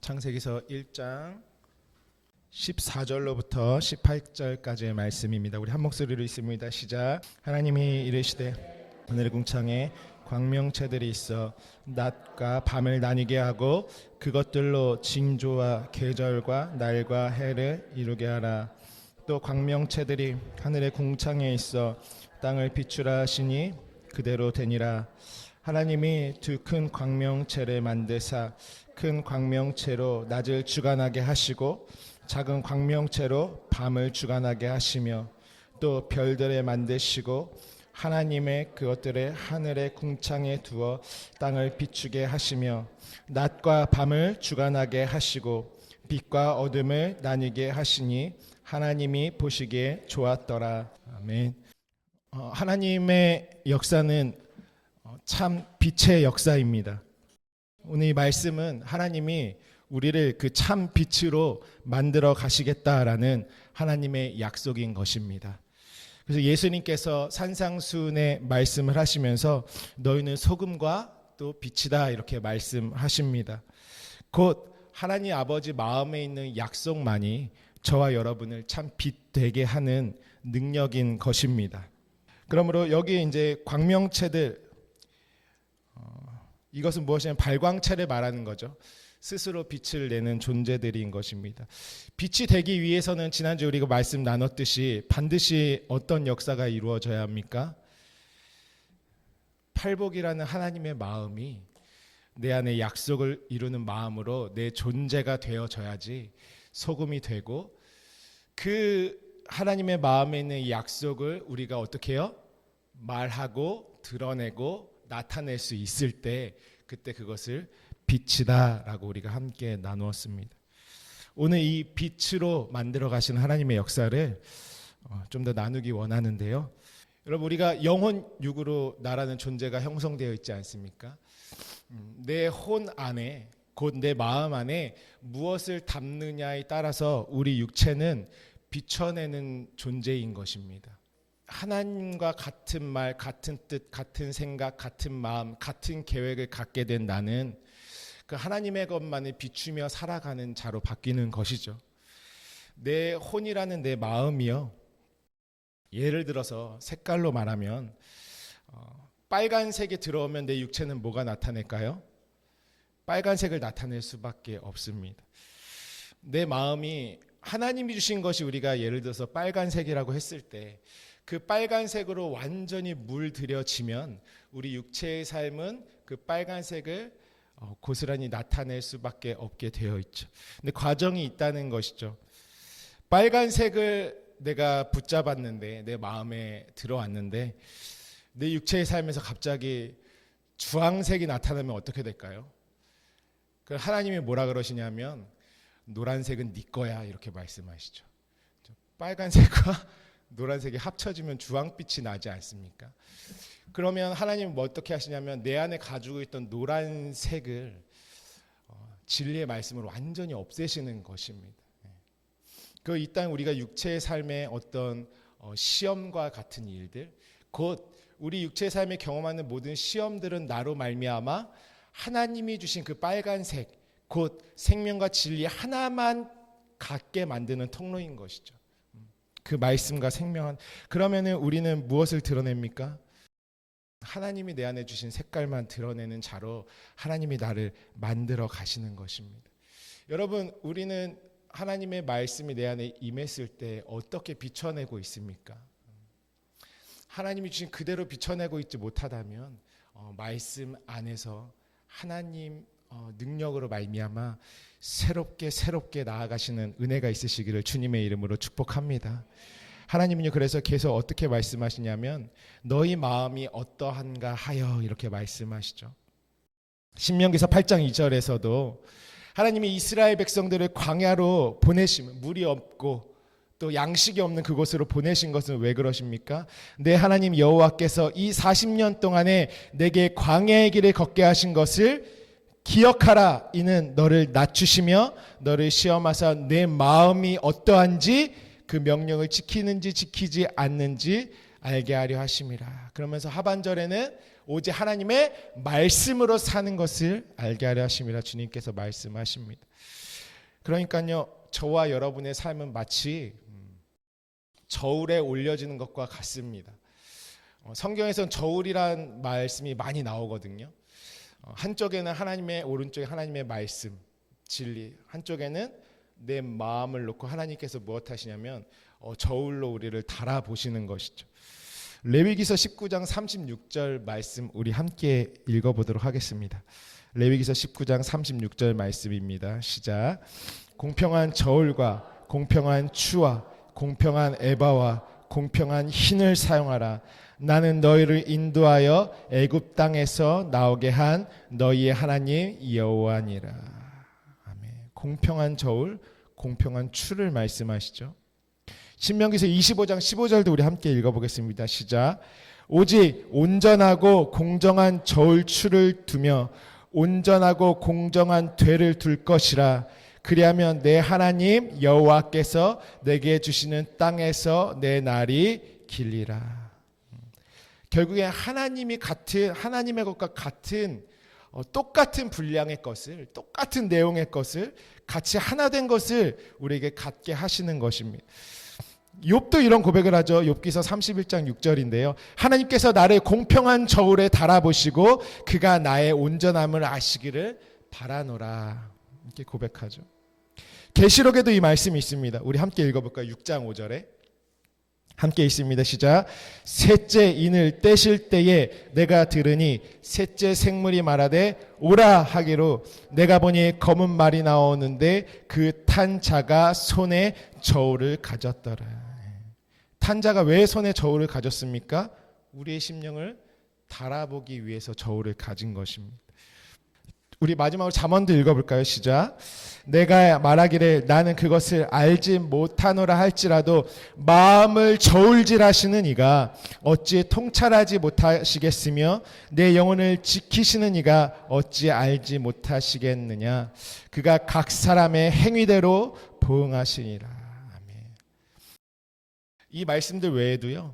창세기서 1장 14절로부터 18절까지의 말씀입니다. 우리 한 목소리로 읽습니다. 시작. 하나님이 이르시되 하늘의 궁창에 광명체들이 있어 낮과 밤을 나뉘게 하고 그것들로 징조와 계절과 날과 해를 이루게 하라. 또 광명체들이 하늘의 궁창에 있어 땅을 비추라 하시니 그대로 되니라. 하나님이 두 큰 광명체를 만드사 큰 광명체로 낮을 주관하게 하시고 작은 광명체로 밤을 주관하게 하시며 또 별들을 만드시고 하나님의 그것들을 하늘의 궁창에 두어 땅을 비추게 하시며 낮과 밤을 주관하게 하시고 빛과 어둠을 나뉘게 하시니 하나님이 보시기에 좋았더라. 아멘. 하나님의 역사는 참 빛의 역사입니다. 오늘 이 말씀은 하나님이 우리를 그 참 빛으로 만들어 가시겠다라는 하나님의 약속인 것입니다. 그래서 예수님께서 산상수훈의 말씀을 하시면서 너희는 소금과 또 빛이다 이렇게 말씀하십니다. 곧 하나님 아버지 마음에 있는 약속만이 저와 여러분을 참 빛 되게 하는 능력인 것입니다. 그러므로 여기 이제 광명체들, 이것은 무엇이냐면 발광체를 말하는 거죠. 스스로 빛을 내는 존재들인 것입니다. 빛이 되기 위해서는 지난주에 우리가 말씀 나눴듯이 반드시 어떤 역사가 이루어져야 합니까? 팔복이라는 하나님의 마음이 내 안에 약속을 이루는 마음으로 내 존재가 되어져야지 소금이 되고, 그 하나님의 마음에 있는 이 약속을 우리가 어떻게 해요? 말하고 드러내고 나타낼 수 있을 때 그때 그것을 빛이다 라고 우리가 함께 나누었습니다. 오늘 이 빛으로 만들어 가시는 하나님의 역사를 좀 더 나누기 원하는데요. 여러분, 우리가 영혼 육으로 나라는 존재가 형성되어 있지 않습니까? 내 혼 안에, 곧 내 마음 안에 무엇을 담느냐에 따라서 우리 육체는 비춰내는 존재인 것입니다. 하나님과 같은 말, 같은 뜻, 같은 생각, 같은 마음, 같은 계획을 갖게 된 나는 그 하나님의 것만을 비추며 살아가는 자로 바뀌는 것이죠. 내 혼이라는 내 마음이요, 예를 들어서 색깔로 말하면 빨간색이 들어오면 내 육체는 뭐가 나타낼까요? 빨간색을 나타낼 수밖에 없습니다. 내 마음이 하나님이 주신 것이 우리가 예를 들어서 빨간색이라고 했을 때 그 빨간색으로 완전히 물들여지면 우리 육체의 삶은 그 빨간색을 고스란히 나타낼 수밖에 없게 되어 있죠. 근데 과정이 있다는 것이죠. 빨간색을 내가 붙잡았는데, 내 마음에 들어왔는데 내 육체의 삶에서 갑자기 주황색이 나타나면 어떻게 될까요? 그 하나님이 뭐라 그러시냐면 노란색은 네 거야 이렇게 말씀하시죠. 빨간색과 노란색이 합쳐지면 주황빛이 나지 않습니까? 그러면 하나님은 뭐 어떻게 하시냐면 내 안에 가지고 있던 노란색을 진리의 말씀으로 완전히 없애시는 것입니다. 그 이 땅 우리가 육체의 삶의 어떤 시험과 같은 일들, 곧 우리 육체의 삶에 경험하는 모든 시험들은 나로 말미암아 하나님이 주신 그 빨간색, 곧 생명과 진리 하나만 갖게 만드는 통로인 것이죠. 그 말씀과 생명한, 그러면은 우리는 무엇을 드러냅니까? 하나님이 내 안에 주신 색깔만 드러내는 자로 하나님이 나를 만들어 가시는 것입니다. 여러분, 우리는 하나님의 말씀이 내 안에 임했을 때 어떻게 비춰내고 있습니까? 하나님이 주신 그대로 비춰내고 있지 못하다면 말씀 안에서 하나님 능력으로 말미암아 새롭게 나아가시는 은혜가 있으시기를 주님의 이름으로 축복합니다. 하나님은요, 그래서 계속 어떻게 말씀하시냐면 너희 마음이 어떠한가 하여 이렇게 말씀하시죠. 신명기서 8장 2절에서도 하나님이 이스라엘 백성들을 광야로 보내시면 물이 없고 또 양식이 없는 그곳으로 보내신 것은 왜 그러십니까? 내 하나님 여호와께서 이 40년 동안에 내게 광야의 길을 걷게 하신 것을 기억하라. 이는 너를 낮추시며 너를 시험하사 내 마음이 어떠한지 그 명령을 지키는지 지키지 않는지 알게 하려 하심이라. 그러면서 하반절에는 오직 하나님의 말씀으로 사는 것을 알게 하려 하심이라 주님께서 말씀하십니다. 그러니까요, 저와 여러분의 삶은 마치 저울에 올려지는 것과 같습니다. 성경에서는 저울이란 말씀이 많이 나오거든요. 한쪽에는 하나님의, 오른쪽에 하나님의 말씀, 진리, 한쪽에는 내 마음을 놓고 하나님께서 무엇 하시냐면 저울로 우리를 달아보시는 것이죠. 레위기서 19장 36절 말씀 우리 함께 읽어보도록 하겠습니다. 레위기서 19장 36절 말씀입니다. 시작. 공평한 저울과 공평한 추와 공평한 에바와 공평한 흰을 사용하라. 나는 너희를 인도하여 애굽 땅에서 나오게 한 너희의 하나님 여호와니라. 아멘. 공평한 저울, 공평한 추를 말씀하시죠. 신명기서 25장 15절도 우리 함께 읽어보겠습니다. 시작. 오직 온전하고 공정한 저울 추를 두며 온전하고 공정한 되를 둘 것이라. 그리하면 내 하나님 여호와께서 내게 주시는 땅에서 내 날이 길리라. 결국에 하나님의 것과 같은 똑같은 분량의 것을, 똑같은 내용의 것을, 같이 하나 된 것을 우리에게 갖게 하시는 것입니다. 욥도 이런 고백을 하죠. 욥기서 31장 6절인데요. 하나님께서 나를 공평한 저울에 달아보시고 그가 나의 온전함을 아시기를 바라노라. 이렇게 고백하죠. 계시록에도 이 말씀이 있습니다. 우리 함께 읽어볼까요? 6장 5절에 함께 있습니다. 시작. 셋째 인을 떼실 때에 내가 들으니 셋째 생물이 말하되 오라 하기로 내가 보니 검은 말이 나오는데 그 탄 자가 손에 저울을 가졌더라. 탄 자가 왜 손에 저울을 가졌습니까? 우리의 심령을 달아보기 위해서 저울을 가진 것입니다. 우리 마지막으로 잠언도 읽어볼까요? 시작. 내가 말하기를 나는 그것을 알지 못하노라 할지라도 마음을 저울질하시는 이가 어찌 통찰하지 못하시겠으며 내 영혼을 지키시는 이가 어찌 알지 못하시겠느냐. 그가 각 사람의 행위대로 보응하시니라. 아멘. 이 말씀들 외에도요,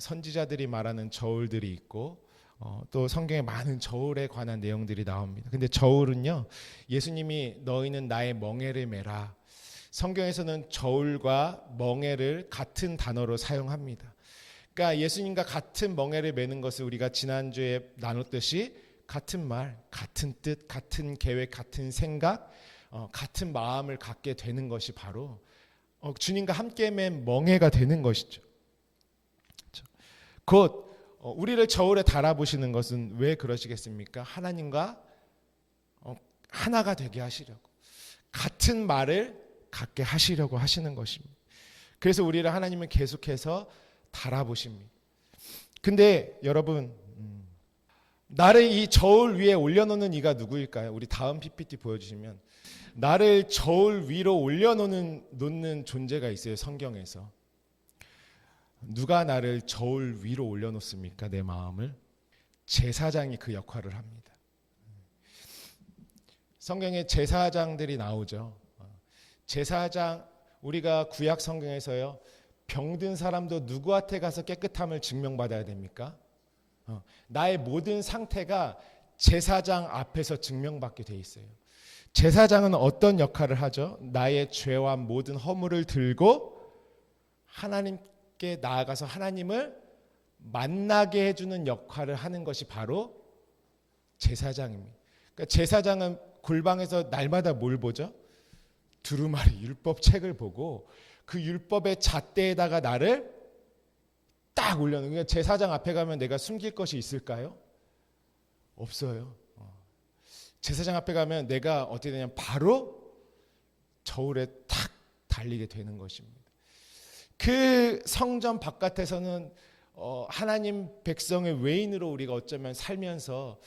선지자들이 말하는 저울들이 있고 또 성경에 많은 저울에 관한 내용들이 나옵니다. 근데 저울은요, 예수님이 너희는 나의 멍에를 메라. 성경에서는 저울과 멍에를 같은 단어로 사용합니다. 그러니까 예수님과 같은 멍에를 메는 것을 우리가 지난주에 나눴듯이 같은 말, 같은 뜻, 같은 계획, 같은 생각, 같은 마음을 갖게 되는 것이 바로 주님과 함께 맨 멍에가 되는 것이죠. 곧 우리를 저울에 달아보시는 것은 왜 그러시겠습니까? 하나님과 하나가 되게 하시려고, 같은 말을 갖게 하시려고 하시는 것입니다. 그래서 우리를 하나님은 계속해서 달아보십니다. 근데 여러분, 나를 이 저울 위에 올려놓는 이가 누구일까요? 우리 다음 PPT 보여주시면 나를 저울 위로 올려놓는 존재가 있어요. 성경에서. 누가 나를 저울 위로 올려놓습니까? 내 마음을. 제사장이 그 역할을 합니다. 성경에 제사장들이 나오죠. 제사장, 우리가 구약 성경에서요, 병든 사람도 누구한테 가서 깨끗함을 증명받아야 됩니까? 나의 모든 상태가 제사장 앞에서 증명받게 돼 있어요. 제사장은 어떤 역할을 하죠? 나의 죄와 모든 허물을 들고 하나님께 나아가서 하나님을 만나게 해주는 역할을 하는 것이 바로 제사장입니다. 그러니까 제사장은 골방에서 날마다 뭘 보죠? 두루마리 율법 책을 보고 그 율법의 잣대에다가 나를 딱 올려놓는. 그러니까 제사장 앞에 가면 내가 숨길 것이 있을까요? 없어요. 제사장 앞에 가면 내가 어떻게 되냐면 바로 저울에 탁 달리게 되는 것입니다. 그 성전 바깥에서는 하나님 백성의 외인으로 우리가 어쩌면 살면서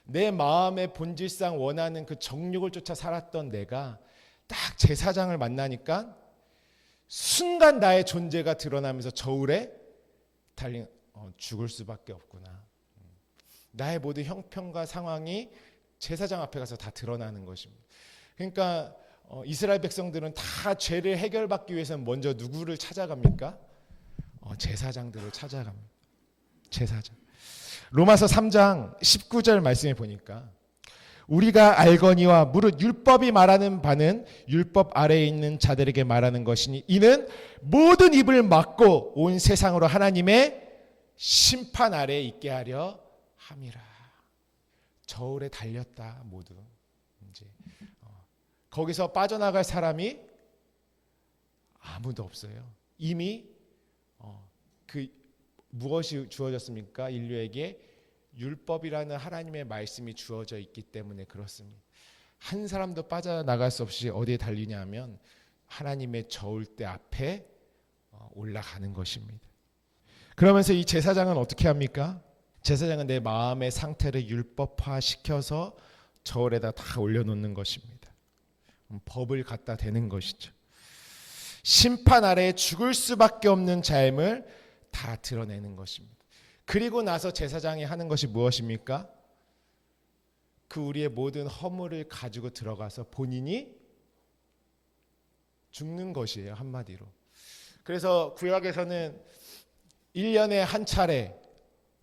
내 마음의 본질상 원하는 그 정욕을 쫓아 살았던 내가 딱 제사장을 만나니까 순간 나의 존재가 드러나면서 저울에 달린 죽을 수밖에 없구나. 나의 모든 형편과 상황이 제사장 앞에 가서 다 드러나는 것입니다. 그러니까 이스라엘 백성들은 다 죄를 해결받기 위해서는 먼저 누구를 찾아갑니까? 제사장들을 찾아갑니다. 제사장. 로마서 3장 19절 말씀에 보니까 우리가 알거니와 무릇 율법이 말하는 바는 율법 아래에 있는 자들에게 말하는 것이니 이는 모든 입을 막고 온 세상으로 하나님의 심판 아래에 있게 하려 함이라. 저울에 달렸다 모두. 이제 거기서 빠져나갈 사람이 아무도 없어요. 이미 그 무엇이 주어졌습니까? 인류에게 율법이라는 하나님의 말씀이 주어져 있기 때문에 그렇습니다. 한 사람도 빠져나갈 수 없이 어디에 달리냐면 하나님의 저울대 앞에 올라가는 것입니다. 그러면서 이 제사장은 어떻게 합니까? 제사장은 내 마음의 상태를 율법화시켜서 저울에다 다 올려놓는 것입니다. 법을 갖다 대는 것이죠. 심판 아래 죽을 수밖에 없는 삶을 다 드러내는 것입니다. 그리고 나서 제사장이 하는 것이 무엇입니까? 그 우리의 모든 허물을 가지고 들어가서 본인이 죽는 것이에요. 한마디로. 그래서 구약에서는 1년에 한 차례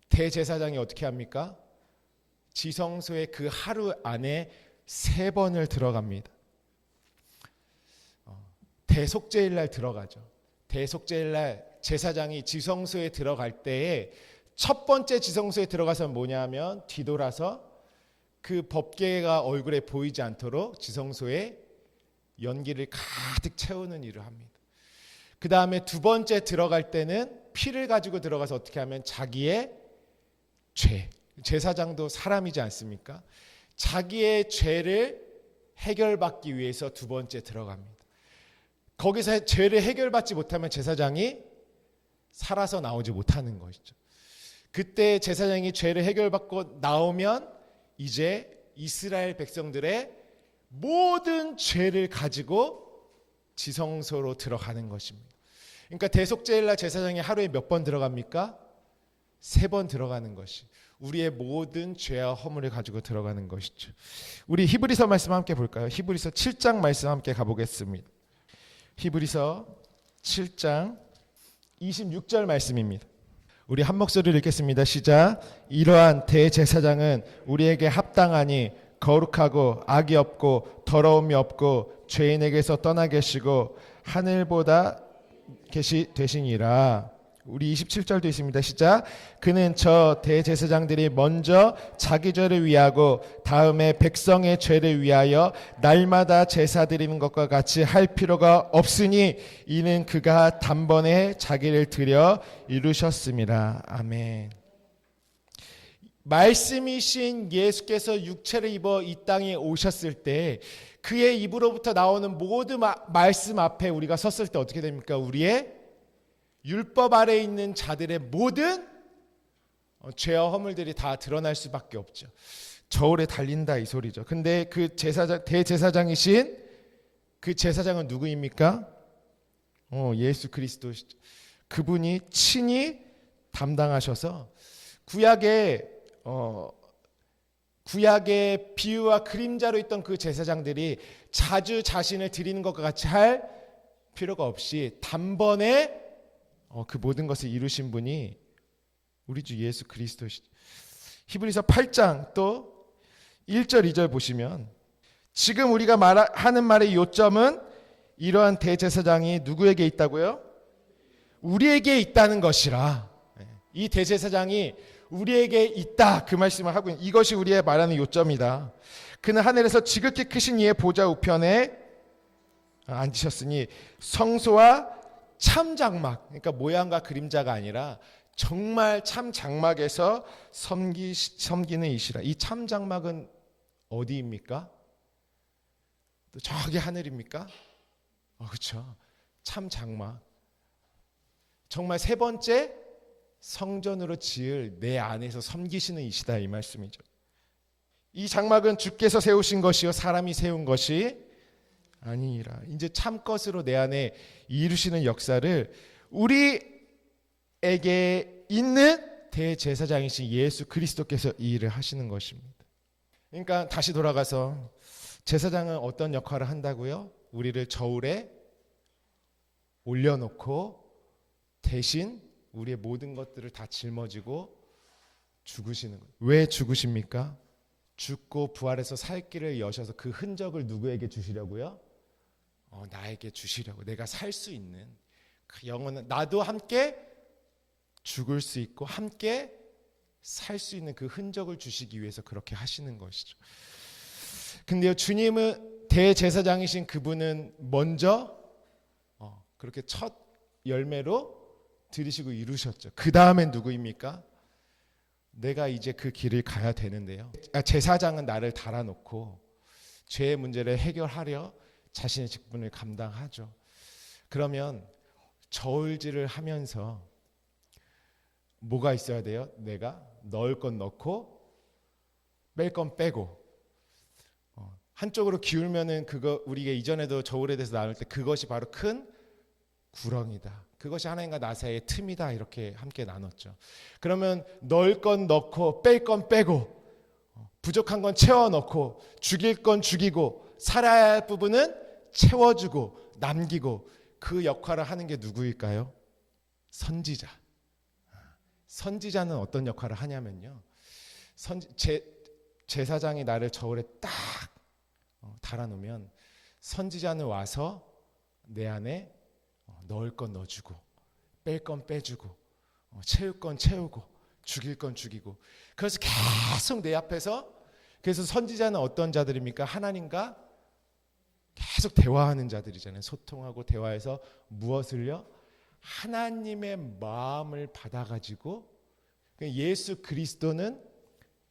대제사장이 어떻게 합니까? 지성소에 그 하루 안에 3번을 들어갑니다. 대속죄일날 들어가죠. 대속죄일날 제사장이 지성소에 들어갈 때에 첫 번째 지성소에 들어가서 뭐냐 하면 뒤돌아서 그 법궤가 얼굴에 보이지 않도록 지성소에 연기를 가득 채우는 일을 합니다. 그 다음에 두 번째 들어갈 때는 피를 가지고 들어가서 어떻게 하면 자기의 죄, 제사장도 사람이지 않습니까? 자기의 죄를 해결받기 위해서 두 번째 들어갑니다. 거기서 죄를 해결받지 못하면 제사장이 살아서 나오지 못하는 것이죠. 그때 제사장이 죄를 해결받고 나오면 이제 이스라엘 백성들의 모든 죄를 가지고 지성소로 들어가는 것입니다. 그러니까 대속죄일날 제사장이 하루에 몇 번 들어갑니까? 3번 들어가는 것이 우리의 모든 죄와 허물을 가지고 들어가는 것이죠. 우리 히브리서 말씀 함께 볼까요? 히브리서 7장 말씀 함께 가보겠습니다. 히브리서 7장 26절 말씀입니다. 우리 한 목소리를 읽겠습니다. 시작. 이러한 대제사장은 우리에게 합당하니 거룩하고 악이 없고 더러움이 없고 죄인에게서 떠나 계시고 하늘보다 되시니라. 우리 27절도 있습니다. 시작. 그는 저 대제사장들이 먼저 자기 죄를 위하고 다음에 백성의 죄를 위하여 날마다 제사 드리는 것과 같이 할 필요가 없으니 이는 그가 단번에 자기를 드려 이루셨습니다. 아멘. 말씀이신 예수께서 육체를 입어 이 땅에 오셨을 때 그의 입으로부터 나오는 모든 말씀 앞에 우리가 섰을 때 어떻게 됩니까? 우리의 율법 아래에 있는 자들의 모든 죄와 허물들이 다 드러날 수밖에 없죠. 저울에 달린다 이 소리죠. 근데 그 대제사장이신 그 제사장은 누구입니까? 예수 그리스도시죠. 그분이 친히 담당하셔서 구약의 비유와 그림자로 있던 그 제사장들이 자주 자신을 드리는 것과 같이 할 필요가 없이 단번에 그 모든 것을 이루신 분이 우리 주 예수 그리스도시죠. 히브리서 8장 또 1절 2절 보시면 지금 우리가 하는 말의 요점은 이러한 대제사장이 누구에게 있다고요? 우리에게 있다는 것이라. 이 대제사장이 우리에게 있다 그 말씀을 하고 있는 이것이 우리의 말하는 요점이다. 그는 하늘에서 지극히 크신 이의 보좌 우편에 앉으셨으니 성소와 참 장막, 그러니까 모양과 그림자가 아니라 정말 참 장막에서 섬기는 이시라. 이 참 장막은 어디입니까? 또 저기 하늘입니까? 그렇죠. 참 장막. 정말 3번째 성전으로 지을 내 안에서 섬기시는 이시다 이 말씀이죠. 이 장막은 주께서 세우신 것이요 사람이 세운 것이 아니라 이제 참 것으로 내 안에 이루시는 역사를 우리에게 있는 대제사장이신 예수 그리스도께서 이 일을 하시는 것입니다. 그러니까 다시 돌아가서 제사장은 어떤 역할을 한다고요? 우리를 저울에 올려놓고 대신 우리의 모든 것들을 다 짊어지고 죽으시는 거예요. 왜 죽으십니까? 죽고 부활해서 살 길을 여셔서 그 흔적을 누구에게 주시려고요? 나에게 주시려고. 내가 살 수 있는 그 영원한, 나도 함께 죽을 수 있고 함께 살 수 있는 그 흔적을 주시기 위해서 그렇게 하시는 것이죠. 근데요, 주님은 대제사장이신 그분은 먼저 그렇게 첫 열매로 드리시고 이루셨죠. 그 다음엔 누구입니까? 내가 이제 그 길을 가야 되는데요. 제사장은 나를 달아놓고 죄의 문제를 해결하려 자신의 직분을 감당하죠. 그러면 저울질을 하면서 뭐가 있어야 돼요? 내가 넣을 건 넣고 뺄 건 빼고, 한쪽으로 기울면은 그거, 우리가 이전에도 저울에 대해서 나눌 때 그것이 바로 큰 구렁이다, 그것이 하나님과 나 사이의 틈이다, 이렇게 함께 나눴죠. 그러면 넣을 건 넣고 뺄 건 빼고, 부족한 건 채워 넣고, 죽일 건 죽이고, 살아야 할 부분은 채워주고 남기고, 그 역할을 하는 게 누구일까요? 선지자. 선지자는 어떤 역할을 하냐면요, 제사장이 나를 저울에 딱 달아놓으면 선지자는 와서 내 안에 넣을 건 넣어주고, 뺄 건 빼주고, 채울 건 채우고, 죽일 건 죽이고, 그래서 계속 내 앞에서, 그래서 선지자는 어떤 자들입니까? 하나님과 계속 대화하는 자들이잖아요. 소통하고 대화해서 무엇을요? 하나님의 마음을 받아가지고, 예수 그리스도는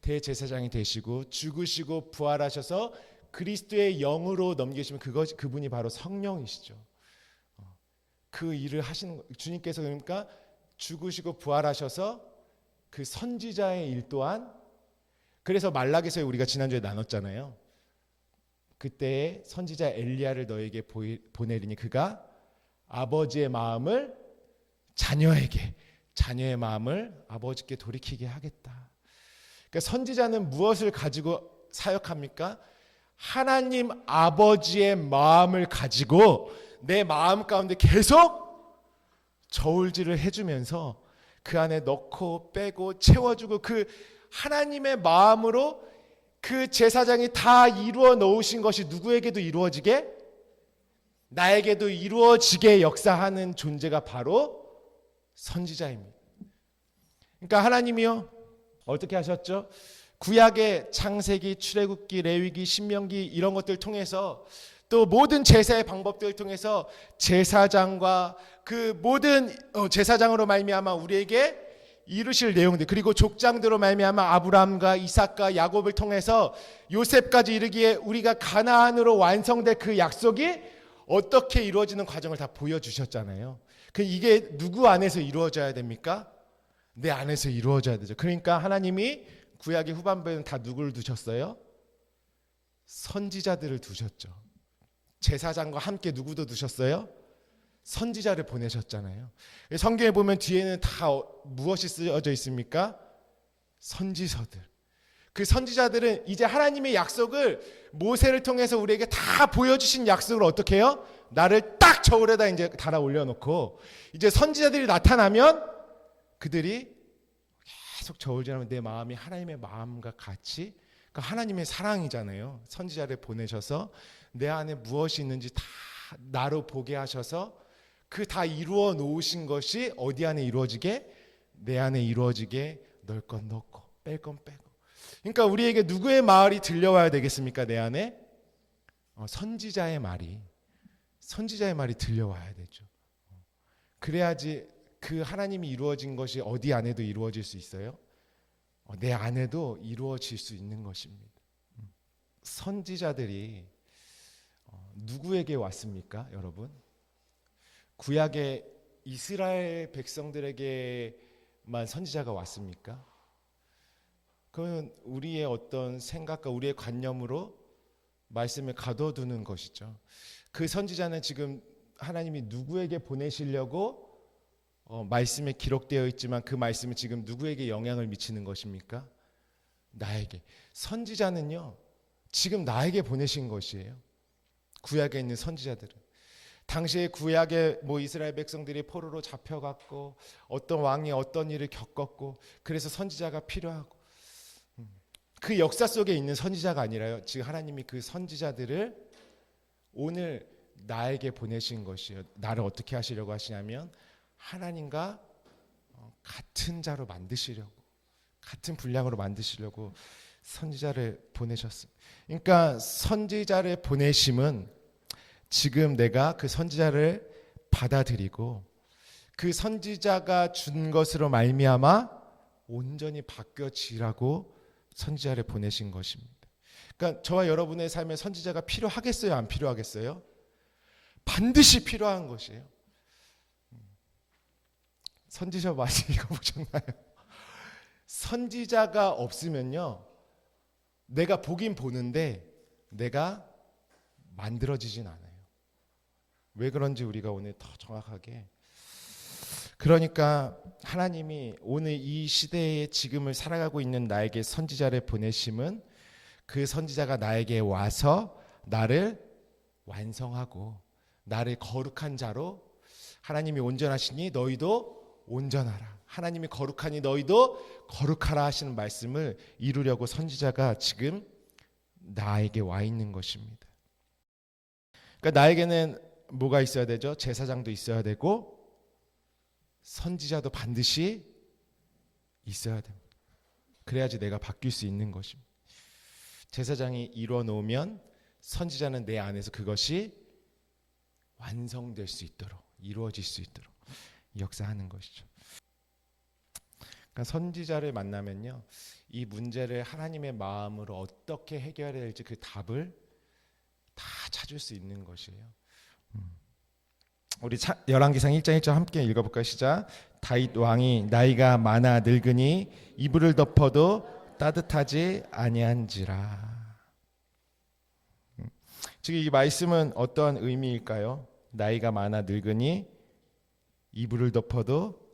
대제사장이 되시고 죽으시고 부활하셔서 그리스도의 영으로 넘기시면 그분이 바로 성령이시죠. 그 일을 하시는, 주님께서 그러니까 죽으시고 부활하셔서 그 선지자의 일 또한, 그래서 말라기서에 우리가 지난주에 나눴잖아요. 그때 선지자 엘리야를 너에게 보내리니 그가 아버지의 마음을 자녀에게, 자녀의 마음을 아버지께 돌이키게 하겠다. 그러니까 선지자는 무엇을 가지고 사역합니까? 하나님 아버지의 마음을 가지고 내 마음 가운데 계속 저울질을 해주면서 그 안에 넣고 빼고 채워주고, 그 하나님의 마음으로 그 제사장이 다 이루어 놓으신 것이 누구에게도 이루어지게, 나에게도 이루어지게 역사하는 존재가 바로 선지자입니다. 그러니까 하나님이요, 어떻게 하셨죠? 구약의 창세기, 출애굽기, 레위기, 신명기 이런 것들을 통해서, 또 모든 제사의 방법들을 통해서 제사장과 그 모든 제사장으로 말미암아 우리에게 이루실 내용들, 그리고 족장들로 말미암아 아브라함과 이삭과 야곱을 통해서 요셉까지 이르기에 우리가 가나안으로 완성될 그 약속이 어떻게 이루어지는 과정을 다 보여주셨잖아요. 이게 누구 안에서 이루어져야 됩니까? 내 안에서 이루어져야 되죠. 그러니까 하나님이 구약의 후반부에는 다 누구를 두셨어요? 선지자들을 두셨죠. 제사장과 함께 누구도 두셨어요? 선지자를 보내셨잖아요. 성경에 보면 뒤에는 다 무엇이 쓰여져 있습니까? 선지서들. 그 선지자들은 이제 하나님의 약속을 모세를 통해서 우리에게 다 보여주신 약속을 어떻게 해요? 나를 딱 저울에다 이제 달아 올려놓고, 이제 선지자들이 나타나면 그들이 계속 저울질하면 내 마음이 하나님의 마음과 같이, 그러니까 하나님의 사랑이잖아요. 선지자를 보내셔서 내 안에 무엇이 있는지 다 나로 보게 하셔서 그 다 이루어 놓으신 것이 어디 안에 이루어지게? 내 안에 이루어지게, 넣을 건 넣고 뺄 건 빼고. 그러니까 우리에게 누구의 말이 들려와야 되겠습니까? 내 안에 선지자의 말이 들려와야 되죠. 그래야지 그 하나님이 이루어진 것이 어디 안에도 이루어질 수 있어요? 내 안에도 이루어질 수 있는 것입니다. 선지자들이 누구에게 왔습니까, 여러분? 구약의 이스라엘 백성들에게만 선지자가 왔습니까? 그건 우리의 어떤 생각과 우리의 관념으로 말씀을 가둬두는 것이죠. 그 선지자는 지금 하나님이 누구에게 보내시려고 말씀에 기록되어 있지만 그 말씀이 지금 누구에게 영향을 미치는 것입니까? 나에게. 선지자는요, 지금 나에게 보내신 것이에요. 구약에 있는 선지자들은 당시에 구약의 이스라엘 백성들이 포로로 잡혀갔고 어떤 왕이 어떤 일을 겪었고 그래서 선지자가 필요하고 그 역사 속에 있는 선지자가 아니라요. 지금 하나님이 그 선지자들을 오늘 나에게 보내신 것이에요. 나를 어떻게 하시려고 하시냐면 하나님과 같은 자로 만드시려고, 같은 분량으로 만드시려고 선지자를 보내셨습니다. 그러니까 선지자를 보내심은 지금 내가 그 선지자를 받아들이고 그 선지자가 준 것으로 말미암아 온전히 바뀌어지라고 선지자를 보내신 것입니다. 그러니까 저와 여러분의 삶에 선지자가 필요하겠어요? 안 필요하겠어요? 반드시 필요한 것이에요. 선지자 많이 읽어보셨나요? 선지자가 없으면요, 내가 보긴 보는데 내가 만들어지진 않아요. 왜 그런지 우리가 오늘 더 정확하게, 그러니까 하나님이 오늘 이 시대에 지금을 살아가고 있는 나에게 선지자를 보내심은 그 선지자가 나에게 와서 나를 완성하고 나를 거룩한 자로, 하나님이 온전하시니 너희도 온전하라, 하나님이 거룩하니 너희도 거룩하라 하시는 말씀을 이루려고 선지자가 지금 나에게 와 있는 것입니다. 그러니까 나에게는 뭐가 있어야 되죠? 제사장도 있어야 되고 선지자도 반드시 있어야 됩니다. 그래야지 내가 바뀔 수 있는 것입니다. 제사장이 이루어 놓으면 선지자는 내 안에서 그것이 완성될 수 있도록, 이루어질 수 있도록 역사하는 것이죠. 그러니까 선지자를 만나면요, 이 문제를 하나님의 마음으로 어떻게 해결해야 될지 그 답을 다 찾을 수 있는 것이에요. 우리 열왕기상 1장 1절 함께 읽어볼까요? 시작. 다윗 왕이 나이가 많아 늙으니 이불을 덮어도 따뜻하지 아니한지라. 지금 이 말씀은 어떤 의미일까요? 나이가 많아 늙으니 이불을 덮어도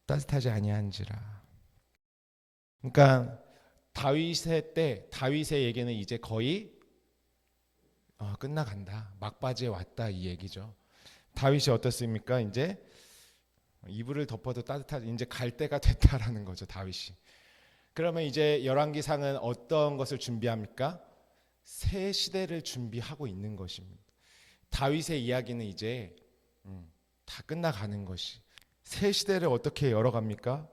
따뜻하지 아니한지라. 그러니까 다윗의 때, 다윗의 얘기는 이제 거의 끝나간다, 막바지에 왔다, 이 얘기죠. 다윗이 어떻습니까? 이제 이불을 덮어도 따뜻하지, 이제 갈 때가 됐다라는 거죠, 다윗이. 그러면 이제 열왕기상은 어떤 것을 준비합니까? 새 시대를 준비하고 있는 것입니다. 다윗의 이야기는 이제 다 끝나가는 것이, 새 시대를 어떻게 열어갑니까?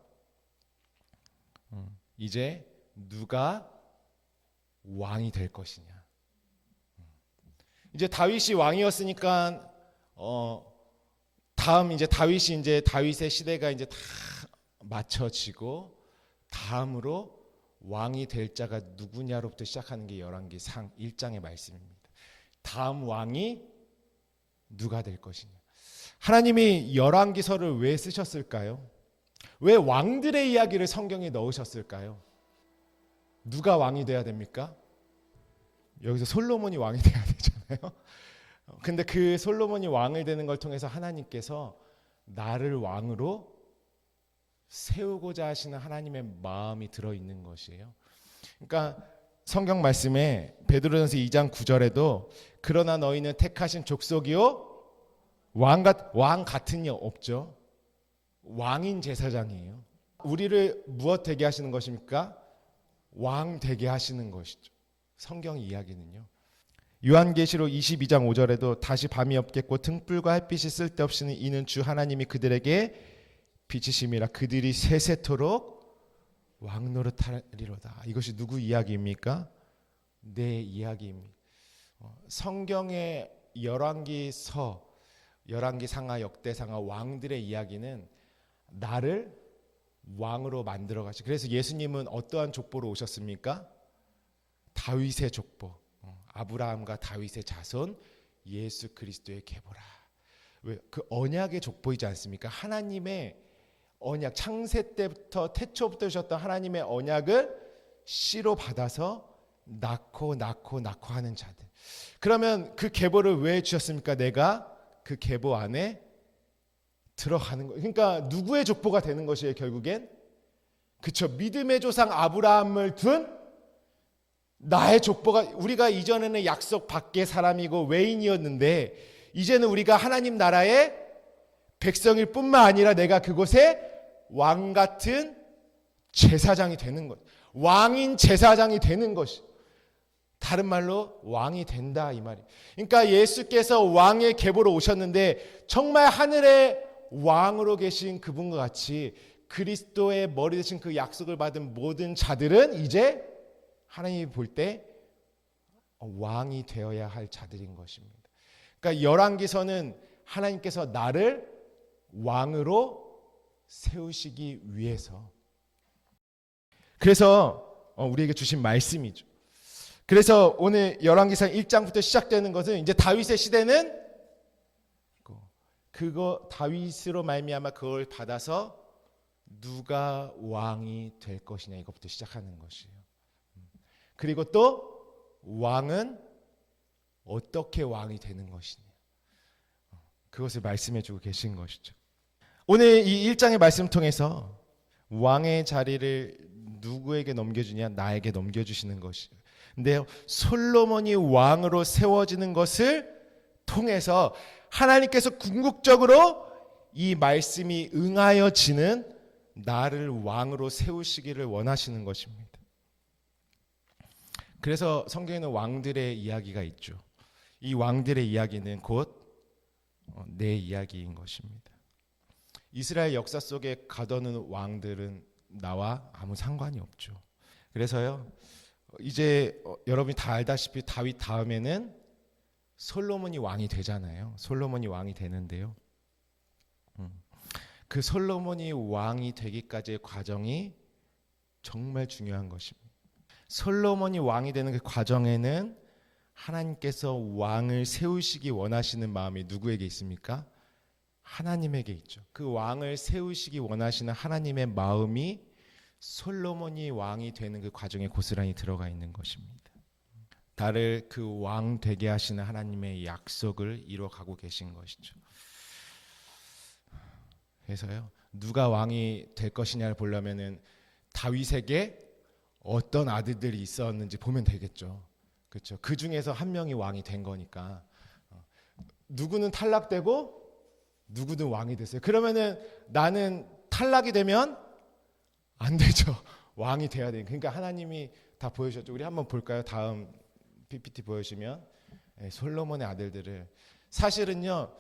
이제 누가 왕이 될 것이냐. 이제 다윗이 왕이었으니까 다음 이제 다윗이, 이제 다윗의 시대가 이제 다 맞춰지고 다음으로 왕이 될 자가 누구냐로부터 시작하는 게 열왕기상 1장의 말씀입니다. 다음 왕이 누가 될 것이냐. 하나님이 열왕기서를 왜 쓰셨을까요? 왜 왕들의 이야기를 성경에 넣으셨을까요? 누가 왕이 돼야 됩니까? 여기서 솔로몬이 왕이 돼야 되잖아요. 근데 그 솔로몬이 왕을 되는 걸 통해서 하나님께서 나를 왕으로 세우고자 하시는 하나님의 마음이 들어있는 것이에요. 그러니까 성경 말씀에 베드로전서 2장 9절에도 그러나 너희는 택하신 족속이요 왕 같은 이 없죠. 왕인 제사장이에요. 우리를 무엇 되게 하시는 것입니까? 왕 되게 하시는 것이죠. 성경 이야기는요. 요한계시록 22장 5절에도 다시 밤이 없겠고 등불과 햇빛이 쓸데없으니 이는 주 하나님이 그들에게 빛이심이라 그들이 세세토록 왕노릇하리로다. 이것이 누구 이야기입니까? 내 이야기입니다. 성경의 열왕기서, 열왕기상하, 역대상하 왕들의 이야기는 나를 왕으로 만들어 가시. 그래서 예수님은 어떠한 족보로 오셨습니까? 다윗의 족보, 아브라함과 다윗의 자손 예수 그리스도의 계보라. 왜? 그 언약의 족보이지 않습니까? 하나님의 언약, 창세 때부터 태초부터 주셨던 하나님의 언약을 씨로 받아서 낳고 하는 자들. 그러면 그 계보를 왜 주셨습니까? 내가 그 계보 안에 들어가는 거예요. 그러니까 누구의 족보가 되는 것이에요, 결국엔? 그렇죠. 믿음의 조상 아브라함을 둔 나의 족보가, 우리가 이전에는 약속 밖의 사람이고 외인이었는데 이제는 우리가 하나님 나라의 백성일 뿐만 아니라 내가 그곳에 왕 같은 제사장이 되는 것. 왕인 제사장이 되는 것이. 다른 말로 왕이 된다 이 말이에요. 그러니까 예수께서 왕의 계보로 오셨는데 정말 하늘의 왕으로 계신 그분과 같이 그리스도의 머리 대신 그 약속을 받은 모든 자들은 이제 하나님이 볼 때 왕이 되어야 할 자들인 것입니다. 그러니까 열왕기서는 하나님께서 나를 왕으로 세우시기 위해서, 그래서 우리에게 주신 말씀이죠. 그래서 오늘 열왕기상 1장부터 시작되는 것은 이제 다윗의 시대는 그거 다윗으로 말미암아 그걸 받아서 누가 왕이 될 것이냐 이것부터 시작하는 것이에요. 그리고 또 왕은 어떻게 왕이 되는 것이냐 그것을 말씀해 주고 계신 것이죠. 오늘 이 1장의 말씀을 통해서 왕의 자리를 누구에게 넘겨주냐? 나에게 넘겨주시는 것이에요. 근데요, 솔로몬이 왕으로 세워지는 것을 통해서 하나님께서 궁극적으로 이 말씀이 응하여지는 나를 왕으로 세우시기를 원하시는 것입니다. 그래서 성경에는 왕들의 이야기가 있죠. 이 왕들의 이야기는 곧 내 이야기인 것입니다. 이스라엘 역사 속에 가둬놓은 왕들은 나와 아무 상관이 없죠. 그래서요, 이제 여러분이 다 알다시피 다윗 다음에는 솔로몬이 왕이 되잖아요. 솔로몬이 왕이 되는데요, 그 솔로몬이 왕이 되기까지의 과정이 정말 중요한 것입니다. 솔로몬이 왕이 되는 그 과정에는 하나님께서 왕을 세우시기 원하시는 마음이 누구에게 있습니까? 하나님에게 있죠. 그 왕을 세우시기 원하시는 하나님의 마음이 솔로몬이 왕이 되는 그 과정에 고스란히 들어가 있는 것입니다. 나를 그 왕 되게 하시는 하나님의 약속을 이뤄가고 계신 것이죠. 그래서요, 누가 왕이 될 것이냐를 보려면은 다윗에게 어떤 아들들이 있었는지 보면 되겠죠. 그렇죠. 그 중에서 한 명이 왕이 된 거니까 누구는 탈락되고 누구든 왕이 됐어요. 그러면은 나는 탈락이 되면 안 되죠. 왕이 돼야 돼. 그러니까 하나님이 다 보여주셨죠. 우리 한번 볼까요? 다음 PPT 보여주시면 솔로몬의 아들들을, 사실은요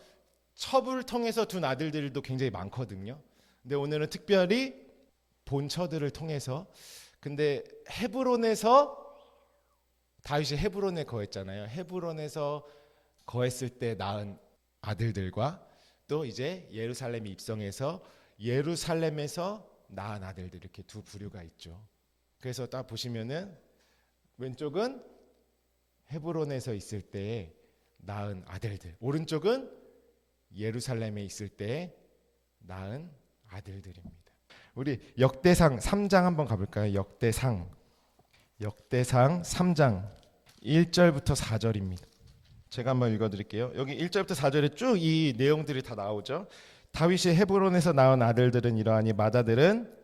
첩을 통해서 둔 아들들도 굉장히 많거든요. 근데 오늘은 특별히 본처들을 통해서, 근데 헤브론에서 다윗이 헤브론에 거했잖아요. 헤브론에서 거했을 때 낳은 아들들과 또 이제 예루살렘에 입성해서 예루살렘에서 낳은 아들들, 이렇게 두 부류가 있죠. 그래서 딱 보시면은 왼쪽은 헤브론에서 있을 때 낳은 아들들, 오른쪽은 예루살렘에 있을 때 낳은 아들들입니다. 우리 역대상 3장 한번 가볼까요? 역대상 3장 1절부터 4절입니다. 제가 한번 읽어드릴게요. 여기 1절부터 4절에 쭉 이 내용들이 다 나오죠. 다윗이 헤브론에서 낳은 아들들은 이러하니 맏아들은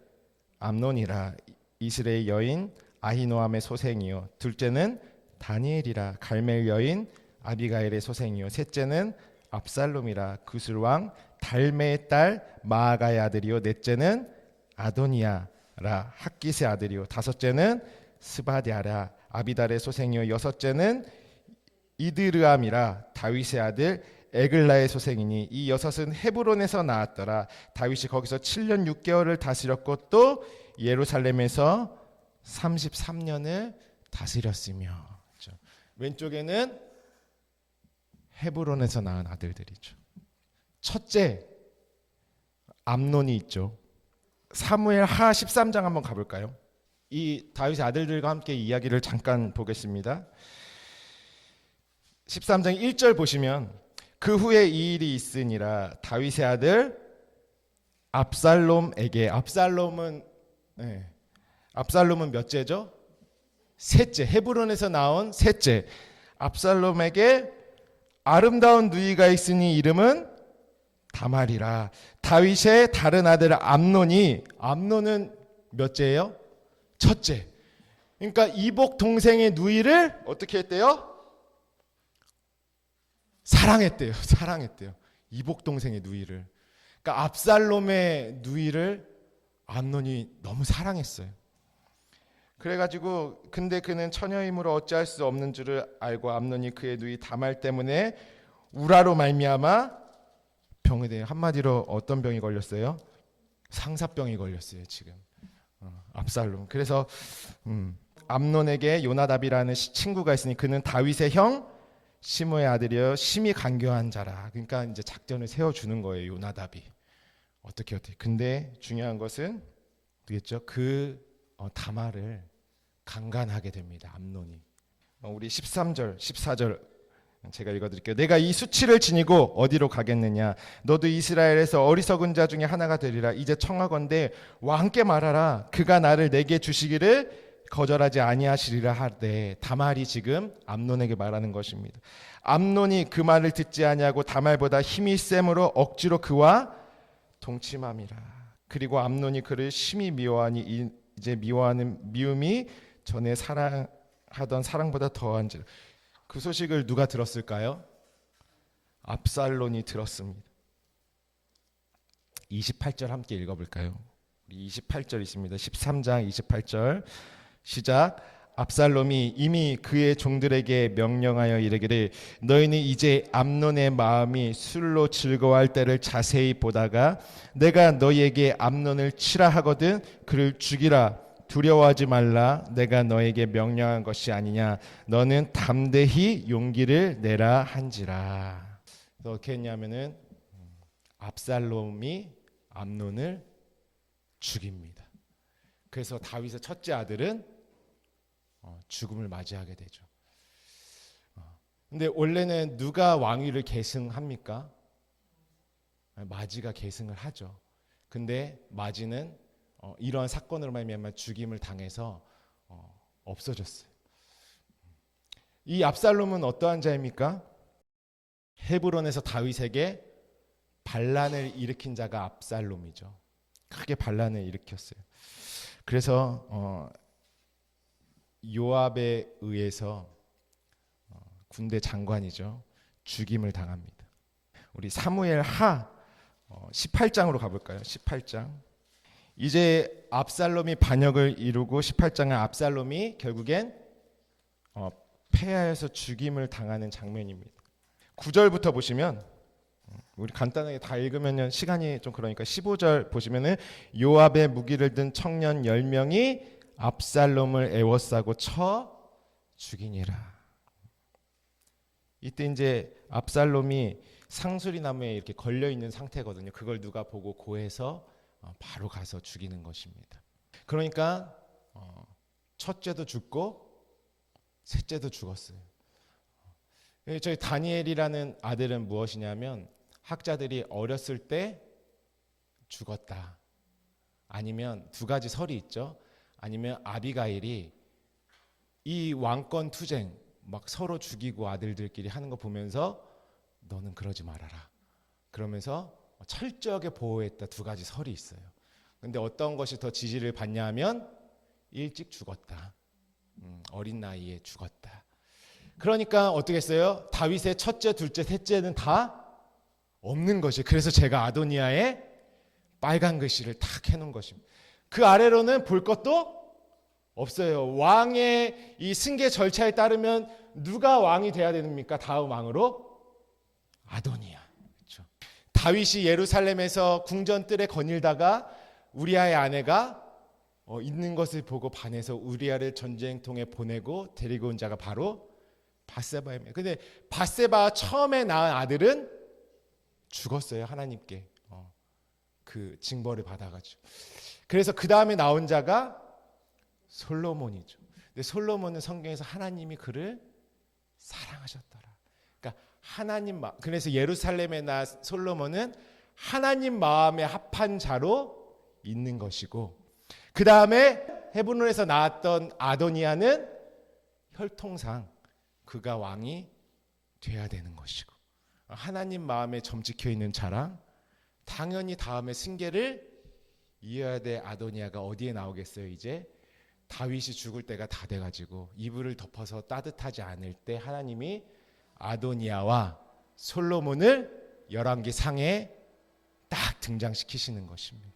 암논이라 이스라엘 여인 아히노암의 소생이요, 둘째는 다니엘이라 갈멜 여인 아비가일의 소생이요, 셋째는 압살롬이라 구슬 왕 달메의 딸 마아가의 아들이요, 넷째는 아도니아라 학깃의 아들이요, 다섯째는 스바디아라 아비달의 소생이요, 여섯째는 이드르암이라 다윗의 아들 에글라의 소생이니 이 여섯은 헤브론에서 나왔더라. 다윗이 거기서 7년 6개월을 다스렸고 또 예루살렘에서 33년을 다스렸으며. 그렇죠. 왼쪽에는 헤브론에서 낳은 아들들이죠. 첫째 암논이 있죠. 사무엘 하 13장 한번 가볼까요? 이 다윗의 아들들과 함께 이야기를 잠깐 보겠습니다. 13장 1절 보시면 그 후에 이 일이 있으니라 다윗의 아들 압살롬에게, 압살롬은 몇째죠? 셋째, 헤브론에서 나온 셋째. 압살롬에게 아름다운 누이가 있으니 이름은 다말이라. 다윗의 다른 아들 암논은 몇째예요? 첫째. 그러니까 이복 동생의 누이를 어떻게 했대요? 사랑했대요. 사랑했대요. 이복 동생의 누이를. 그러니까 압살롬의 누이를 암논이 너무 사랑했어요. 그래가지고 근데 그는 처녀의 힘으로 어찌할 수 없는 줄을 알고 암논이 그의 누이 다말 때문에 우라로 말미암아 병이 돼요. 한마디로 어떤 병이 걸렸어요? 상사병이 걸렸어요. 지금 압살롬. 그래서 암논에게 요나답이라는 친구가 있으니 그는 다윗의 형 시므의 아들이여 심히 간교한 자라. 그러니까 이제 작전을 세워주는 거예요. 요나답이 어떻게. 근데 중요한 것은 되겠죠. 다말을 강간하게 됩니다. 암논이. 우리 13절 14절 제가 읽어드릴게요. 내가 이 수치를 지니고 어디로 가겠느냐? 너도 이스라엘에서 어리석은 자 중에 하나가 되리라. 이제 청하건대 왕께 말하라. 그가 나를 내게 주시기를 거절하지 아니하시리라 하되. 다말이 지금 암논에게 말하는 것입니다. 암논이 그 말을 듣지 아니하고 다말보다 힘이 셈으로 억지로 그와 동침함이라. 그리고 암논이 그를 심히 미워하니 이제 미워하는 미움이 전에 사랑하던 사랑보다 더한지라. 그 소식을 누가 들었을까요? 압살롬이 들었습니다. 28절 함께 읽어볼까요? 28절 있습니다. 13장 28절 시작. 압살롬이 이미 그의 종들에게 명령하여 이르기를 너희는 이제 암논의 마음이 술로 즐거워할 때를 자세히 보다가 내가 너희에게 암논을 치라 하거든 그를 죽이라. 두려워하지 말라. 내가 너에게 명령한 것이 아니냐. 너는 담대히 용기를 내라 한지라. 어떻게 했냐면은 압살롬이 암논을 죽입니다. 그래서 다윗의 첫째 아들은 죽음을 맞이하게 되죠. 근데 원래는 누가 왕위를 계승합니까? 마지가 계승을 하죠. 근데 마지는 이러한 사건으로 말미암아 죽임을 당해서 없어졌어요. 이 압살롬은 어떠한 자입니까? 헤브론에서 다윗에게 반란을 일으킨 자가 압살롬이죠. 크게 반란을 일으켰어요. 그래서 요압에 의해서 군대 장관이죠. 죽임을 당합니다. 우리 사무엘 하 18장으로 가볼까요? 18장. 이제 압살롬이 반역을 이루고 18장은 압살롬이 결국엔 패하여서 죽임을 당하는 장면입니다. 9절부터 보시면 우리 간단하게 다 읽으면 시간이 좀 그러니까 15절 보시면은 요압의 무기를 든 청년 10명이 압살롬을 애워싸고 쳐 죽이니라. 이때 이제 압살롬이 상수리 나무에 이렇게 걸려 있는 상태거든요. 그걸 누가 보고 고해서 바로 가서 죽이는 것입니다. 그러니까 첫째도 죽고 셋째도 죽었어요. 저희 다니엘이라는 아들은 무엇이냐면 학자들이 어렸을 때 죽었다. 아니면 두 가지 설이 있죠. 아니면 아비가일이 이 왕권 투쟁 막 서로 죽이고 아들들끼리 하는 거 보면서 너는 그러지 말아라. 그러면서 철저하게 보호했다. 두 가지 설이 있어요. 근데 어떤 것이 더 지지를 받냐 하면 일찍 죽었다. 어린 나이에 죽었다. 그러니까 어떻게 했어요? 다윗의 첫째, 둘째, 셋째는 다 없는 것이. 그래서 제가 아도니아에 빨간 글씨를 탁 해놓은 것입니다. 그 아래로는 볼 것도 없어요. 왕의 이 승계 절차에 따르면 누가 왕이 돼야 됩니까? 다음 왕으로 아도니아. 그렇죠. 다윗이 예루살렘에서 궁전뜰에 거닐다가 우리아의 아내가 있는 것을 보고 반해서 우리아를 전쟁통에 보내고 데리고 온 자가 바로 밧세바입니다. 근데 밧세바 처음에 낳은 아들은 죽었어요. 하나님께 그 징벌을 받아가지고. 그래서 그 다음에 나온 자가 솔로몬이죠. 근데 솔로몬은 성경에서 하나님이 그를 사랑하셨더라. 그러니까 그래서 예루살렘에 나 솔로몬은 하나님 마음에 합한 자로 있는 것이고, 그 다음에 헤브론에서 나왔던 아도니아는 혈통상 그가 왕이 돼야 되는 것이고, 하나님 마음에 점찍혀 있는 자랑, 당연히 다음에 승계를 이어야 될 아도니아가 어디에 나오겠어요? 이제 다윗이 죽을 때가 다 돼가지고 이불을 덮어서 따뜻하지 않을 때 하나님이 아도니아와 솔로몬을 열왕기 상에 딱 등장시키시는 것입니다.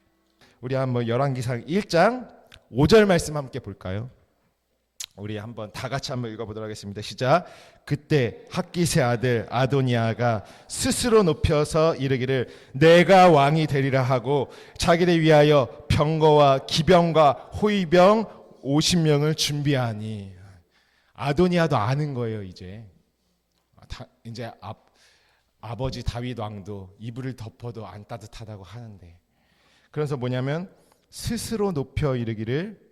우리 한번 열왕기상 1장 5절 말씀 함께 볼까요? 우리 한번 다 같이 한번 읽어보도록 하겠습니다. 시작. 그때 학기세 아들 아도니아가 스스로 높여서 이르기를 내가 왕이 되리라 하고 자기를 위하여 병거와 기병과 호위병 50명을 준비하니. 아도니아도 아는 거예요. 이제 아버지 다윗 왕도 이불을 덮어도 안 따뜻하다고 하는데, 그래서 뭐냐면 스스로 높여 이르기를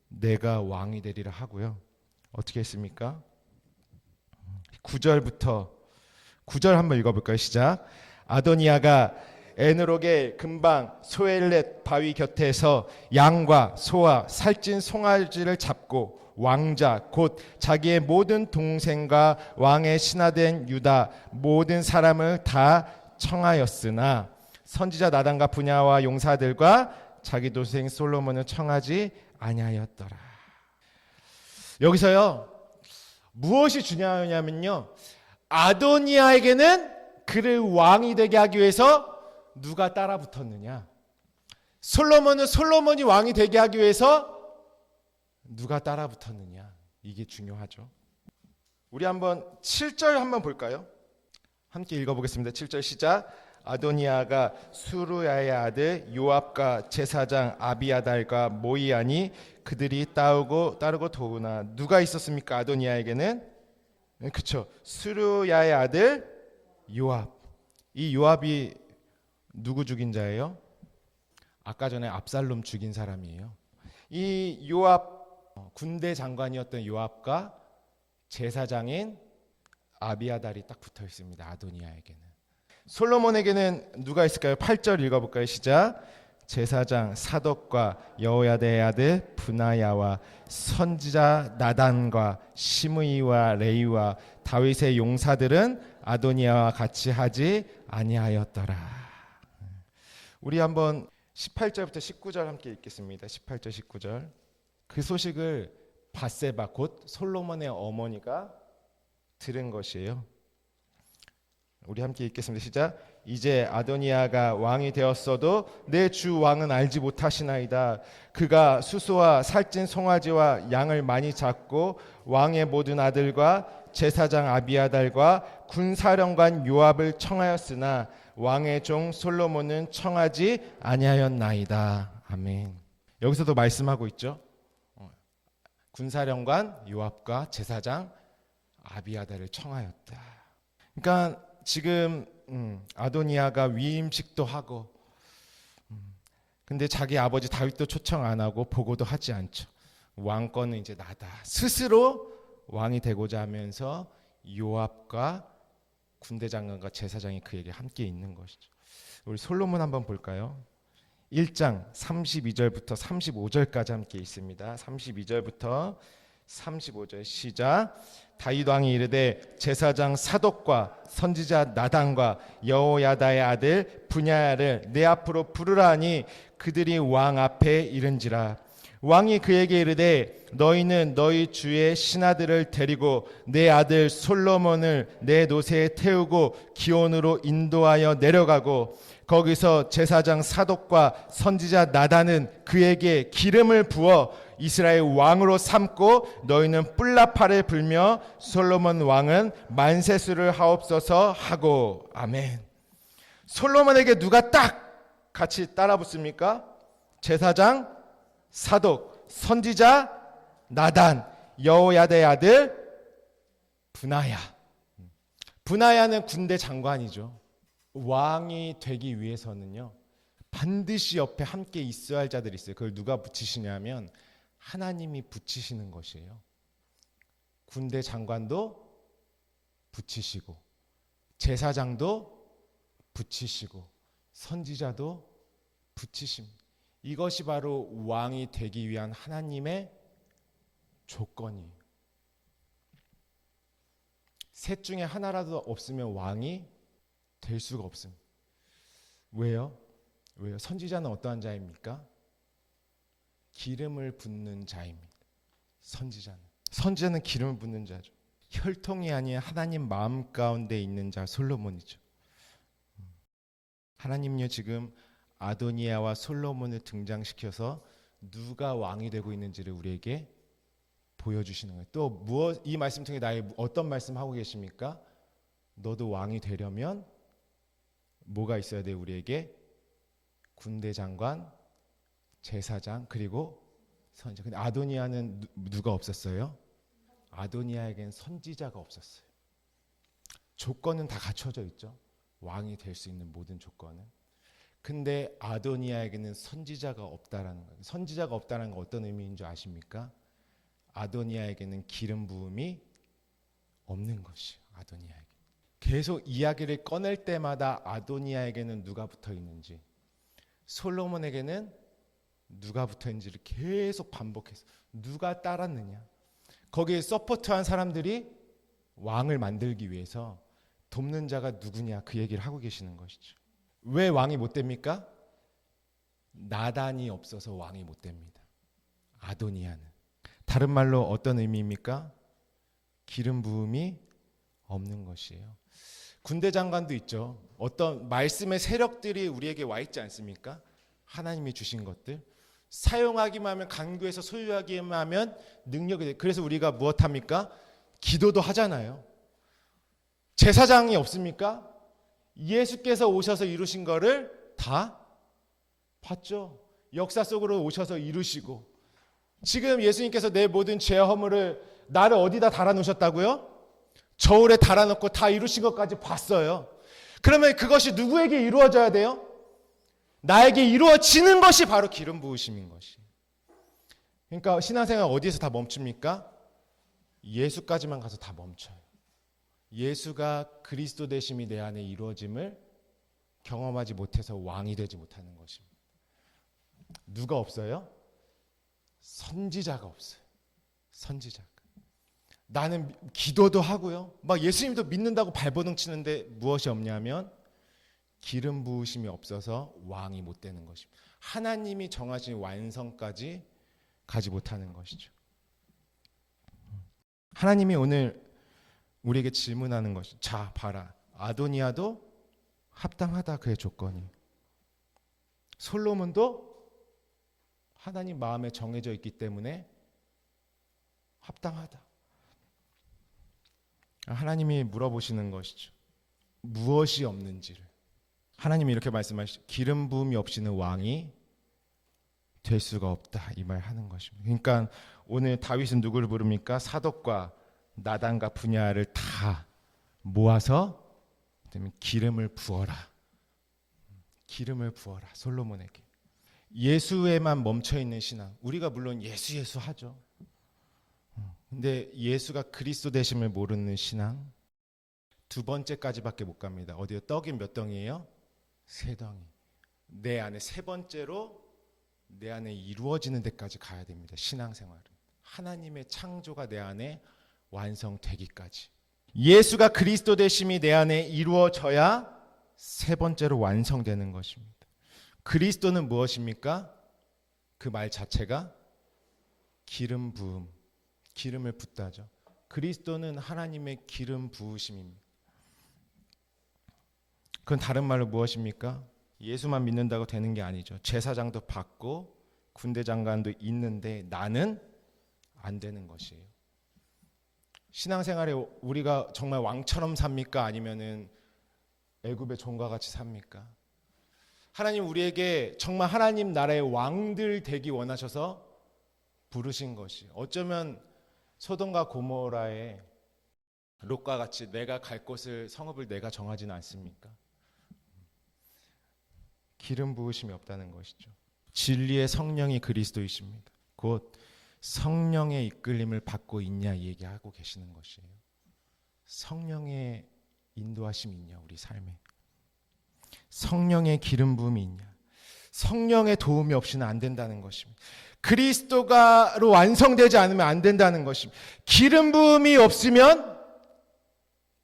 내가 왕이 되리라 하고요. 어떻게 했습니까? 9절 한번 읽어볼까요? 시작. 아도니아가 에누록의 근방 소엘렛 바위 곁에서 양과 소와 살찐 송아지를 잡고 왕자 곧 자기의 모든 동생과 왕의 신하된 유다 모든 사람을 다 청하였으나 선지자 나단과 분야와 용사들과 자기 동생 솔로몬을 청하지 아니하였더라. 여기서요 무엇이 중요하냐면요, 아도니아에게는 그를 왕이 되게 하기 위해서 누가 따라 붙었느냐, 솔로몬은 솔로몬이 왕이 되게 하기 위해서 누가 따라 붙었느냐, 이게 중요하죠. 우리 한번 7절 한번 볼까요? 함께 읽어보겠습니다. 7절 시작. 아도니아가 수루야의 아들 요압과 제사장 아비아달과 모이아니 그들이 따르고 도우나. 누가 있었습니까? 아도니아에게는 그쵸, 수루야의 아들 요압. 이 요압이 누구 죽인 자예요? 아까 전에 압살롬 죽인 사람이에요. 이 요압, 군대 장관이었던 요압과 제사장인 아비아달이 딱 붙어 있습니다. 아도니아에게는. 솔로몬에게는 누가 있을까요? 8절 읽어볼까요? 시작. 제사장 사독과 여호야다의 아들 분하야와 선지자 나단과 시므이와 레이와 다윗의 용사들은 아도니아와 같이 하지 아니하였더라. 우리 한번 18절부터 19절 함께 읽겠습니다. 18절 19절. 그 소식을 밧세바 곧 솔로몬의 어머니가 들은 것이에요. 우리 함께 읽겠습니다. 시작. 이제 아도니아가 왕이 되었어도 내 주 왕은 알지 못하시나이다. 그가 수소와 살찐 송아지와 양을 많이 잡고 왕의 모든 아들과 제사장 아비아달과 군사령관 요압을 청하였으나 왕의 종 솔로몬은 청하지 아니하였나이다. 아멘. 여기서도 말씀하고 있죠. 군사령관 요압과 제사장 아비아달을 청하였다. 그러니까 지금 아도니아가 위임직도 하고 근데 자기 아버지 다윗도 초청 안 하고 보고도 하지 않죠. 왕권은 이제 나다. 스스로 왕이 되고자 하면서 요압과 군대 장관과 제사장이 그에게 함께 있는 것이죠. 우리 솔로몬 한번 볼까요? 1장 32절부터 35절까지 함께 있습니다. 32절부터 35절 시작. 다윗 왕이 이르되 제사장 사독과 선지자 나단과 여호야다의 아들 분야를 내 앞으로 부르라 하니 그들이 왕 앞에 이른지라. 왕이 그에게 이르되 너희는 너희 주의 신하들을 데리고 내 아들 솔로몬을 내 노새에 태우고 기온으로 인도하여 내려가고 거기서 제사장 사독과 선지자 나단은 그에게 기름을 부어 이스라엘 왕으로 삼고 너희는 뿔나팔을 불며 솔로몬 왕은 만세수를 하옵소서 하고. 아멘. 솔로몬에게 누가 딱 같이 따라 붙습니까? 제사장 사독, 선지자 나단, 여호야다의 아들 분하야. 분하야는 군대 장관이죠. 왕이 되기 위해서는요 반드시 옆에 함께 있어야 할 자들이 있어요. 그걸 누가 붙이시냐면 하나님이 붙이시는 것이에요. 군대 장관도 붙이시고 제사장도 붙이시고 선지자도 붙이십니다. 이것이 바로 왕이 되기 위한 하나님의 조건이에요. 셋 중에 하나라도 없으면 왕이 될 수가 없습니다. 왜요? 선지자는 어떠한 자입니까? 기름을 붓는 자입니다. 선지자는 기름을 붓는 자죠. 혈통이 아닌 하나님 마음 가운데 있는 자 솔로몬이죠. 하나님요 지금 아도니아와 솔로몬을 등장시켜서 누가 왕이 되고 있는지를 우리에게 보여주시는 거예요. 또 무엇 이 말씀 통해 나의 어떤 말씀 하고 계십니까? 너도 왕이 되려면 뭐가 있어야 돼? 우리에게 군대 장관, 제사장 그리고 선지자. 근데 아도니아는 누가 없었어요? 아도니아에겐 선지자가 없었어요. 조건은 다 갖춰져 있죠. 왕이 될 수 있는 모든 조건은. 근데 아도니아에게는 선지자가 없다라는 거예요. 선지자가 없다는 건 어떤 의미인 줄 아십니까? 아도니아에게는 기름 부음이 없는 것이에요. 아도니아에게. 계속 이야기를 꺼낼 때마다 아도니아에게는 누가 붙어 있는지, 솔로몬에게는 누가 붙어 있는지를 계속 반복해서 누가 따랐느냐. 거기에 서포트한 사람들이 왕을 만들기 위해서 돕는 자가 누구냐 그 얘기를 하고 계시는 것이죠. 왜 왕이 못 됩니까? 나단이 없어서 왕이 못 됩니다. 아도니아는. 다른 말로 어떤 의미입니까? 기름 부음이 없는 것이에요. 군대 장관도 있죠. 어떤 말씀의 세력들이 우리에게 와 있지 않습니까? 하나님이 주신 것들. 사용하기만 하면, 간구해서 소유하기만 하면 능력이 돼. 그래서 우리가 무엇합니까? 기도도 하잖아요. 제사장이 없습니까? 예수께서 오셔서 이루신 거를 다 봤죠. 역사 속으로 오셔서 이루시고, 지금 예수님께서 내 모든 죄와 허물을 나를 어디다 달아놓으셨다고요? 저울에 달아놓고 다 이루신 것까지 봤어요. 그러면 그것이 누구에게 이루어져야 돼요? 나에게 이루어지는 것이 바로 기름 부으심인 것이. 그러니까 신앙생활 어디에서 다 멈춥니까? 예수까지만 가서 다 멈춰요. 예수가 그리스도 되심이 내 안에 이루어짐을 경험하지 못해서 왕이 되지 못하는 것입니다. 누가 없어요? 선지자가 없어요. 선지자가. 나는 기도도 하고요. 막 예수님도 믿는다고 발버둥 치는데 무엇이 없냐면 기름 부으심이 없어서 왕이 못 되는 것입니다. 하나님이 정하신 완성까지 가지 못하는 것이죠. 하나님이 오늘 우리에게 질문하는 것이, 자 봐라, 아도니아도 합당하다 그의 조건이, 솔로몬도 하나님 마음에 정해져 있기 때문에 합당하다. 하나님이 물어보시는 것이죠. 무엇이 없는지를. 하나님이 이렇게 말씀하시죠. 기름 부음이 없이는 왕이 될 수가 없다, 이 말 하는 것입니다. 그러니까 오늘 다윗은 누구를 부릅니까? 사독과 나단과 분야를 다 모아서 기름을 부어라. 기름을 부어라. 솔로몬에게. 예수에만 멈춰 있는 신앙. 우리가 물론 예수 하죠. 근데 예수가 그리스도 되심을 모르는 신앙, 두 번째까지밖에 못 갑니다. 어디요? 떡이 몇 덩이에요? 세 덩이. 내 안에 세 번째로 내 안에 이루어지는 데까지 가야 됩니다. 신앙생활은. 하나님의 창조가 내 안에 완성되기까지. 예수가 그리스도 되심이 내 안에 이루어져야 세 번째로 완성되는 것입니다. 그리스도는 무엇입니까? 그 말 자체가 기름 부음, 기름을 붓다죠. 그리스도는 하나님의 기름 부으심입니다. 그건 다른 말로 무엇입니까? 예수만 믿는다고 되는 게 아니죠. 제사장도 받고 군대 장관도 있는데 나는 안 되는 것이에요. 신앙생활에 우리가 정말 왕처럼 삽니까? 아니면은 애굽의 종과 같이 삽니까? 하나님 우리에게 정말 하나님 나라의 왕들 되기 원하셔서 부르신 것이, 어쩌면 소돔과 고모라의 롯과 같이 내가 갈 곳을, 성읍을 내가 정하지는 않습니까? 기름 부으심이 없다는 것이죠. 진리의 성령이 그리스도이십니다. 곧 성령의 이끌림을 받고 있냐 이 얘기하고 계시는 것이에요. 성령의 인도하심이 있냐 우리 삶에. 성령의 기름 부음이 있냐. 성령의 도움이 없이는 안 된다는 것입니다. 그리스도가로 완성되지 않으면 안 된다는 것입니다. 기름 부음이 없으면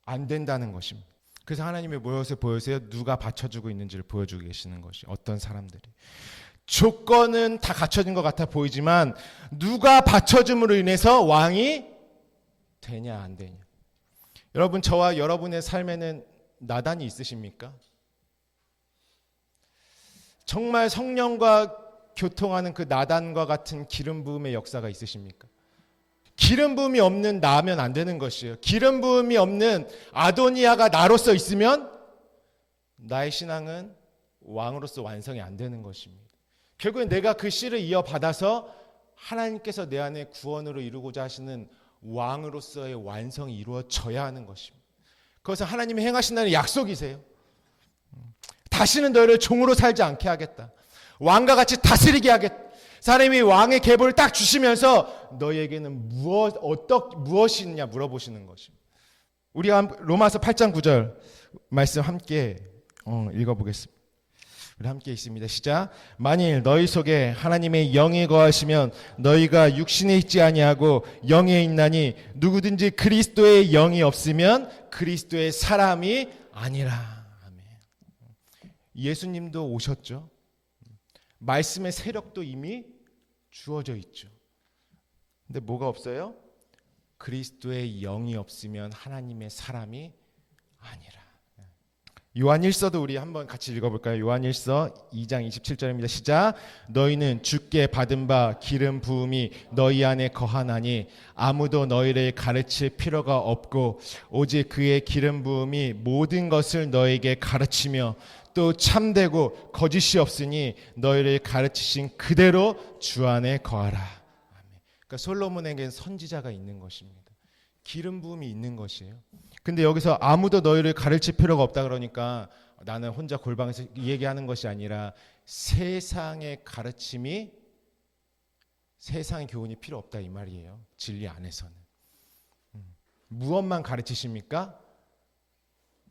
안 된다는 것입니다. 그래서 하나님의 무엇을 보여주세요? 누가 받쳐주고 있는지를 보여주고 계시는 것이, 어떤 사람들이. 조건은 다 갖춰진 것 같아 보이지만 누가 받쳐줌으로 인해서 왕이 되냐 안 되냐. 여러분, 저와 여러분의 삶에는 나단이 있으십니까? 정말 성령과 교통하는 그 나단과 같은 기름 부음의 역사가 있으십니까? 기름 부음이 없는 나면 안 되는 것이에요. 기름 부음이 없는 아도니아가 나로서 있으면 나의 신앙은 왕으로서 완성이 안 되는 것입니다. 결국엔 내가 그 씨를 이어받아서 하나님께서 내 안에 구원으로 이루고자 하시는 왕으로서의 완성이 이루어져야 하는 것입니다. 그것은 하나님이 행하신다는 약속이세요. 다시는 너희를 종으로 살지 않게 하겠다. 왕과 같이 다스리게 하겠다. 하나님이 왕의 계보를 딱 주시면서 너희에게는 무엇이 있느냐 물어보시는 것입니다. 우리가 로마서 8장 9절 말씀 함께 읽어보겠습니다. 우리 함께 있습니다. 시작. 만일 너희 속에 하나님의 영이 거하시면 너희가 육신에 있지 아니하고 영에 있나니 누구든지 그리스도의 영이 없으면 그리스도의 사람이 아니라. 아멘. 예수님도 오셨죠. 말씀의 세력도 이미 주어져 있죠. 근데 뭐가 없어요? 그리스도의 영이 없으면 하나님의 사람이 아니라. 요한 1서도 우리 한번 같이 읽어볼까요? 요한 1서 2장 27절입니다. 시작. 너희는 주께 받은 바 기름 부음이 너희 안에 거하나니 아무도 너희를 가르칠 필요가 없고 오직 그의 기름 부음이 모든 것을 너에게 가르치며 또 참되고 거짓이 없으니 너희를 가르치신 그대로 주 안에 거하라. 그러니까 솔로몬에게는 선지자가 있는 것입니다. 기름 부음이 있는 것이에요. 근데 여기서 아무도 너희를 가르칠 필요가 없다 그러니까 나는 혼자 골방에서 얘기하는 것이 아니라 세상의 가르침이, 세상의 교훈이 필요 없다 이 말이에요. 진리 안에서는. 무엇만 가르치십니까?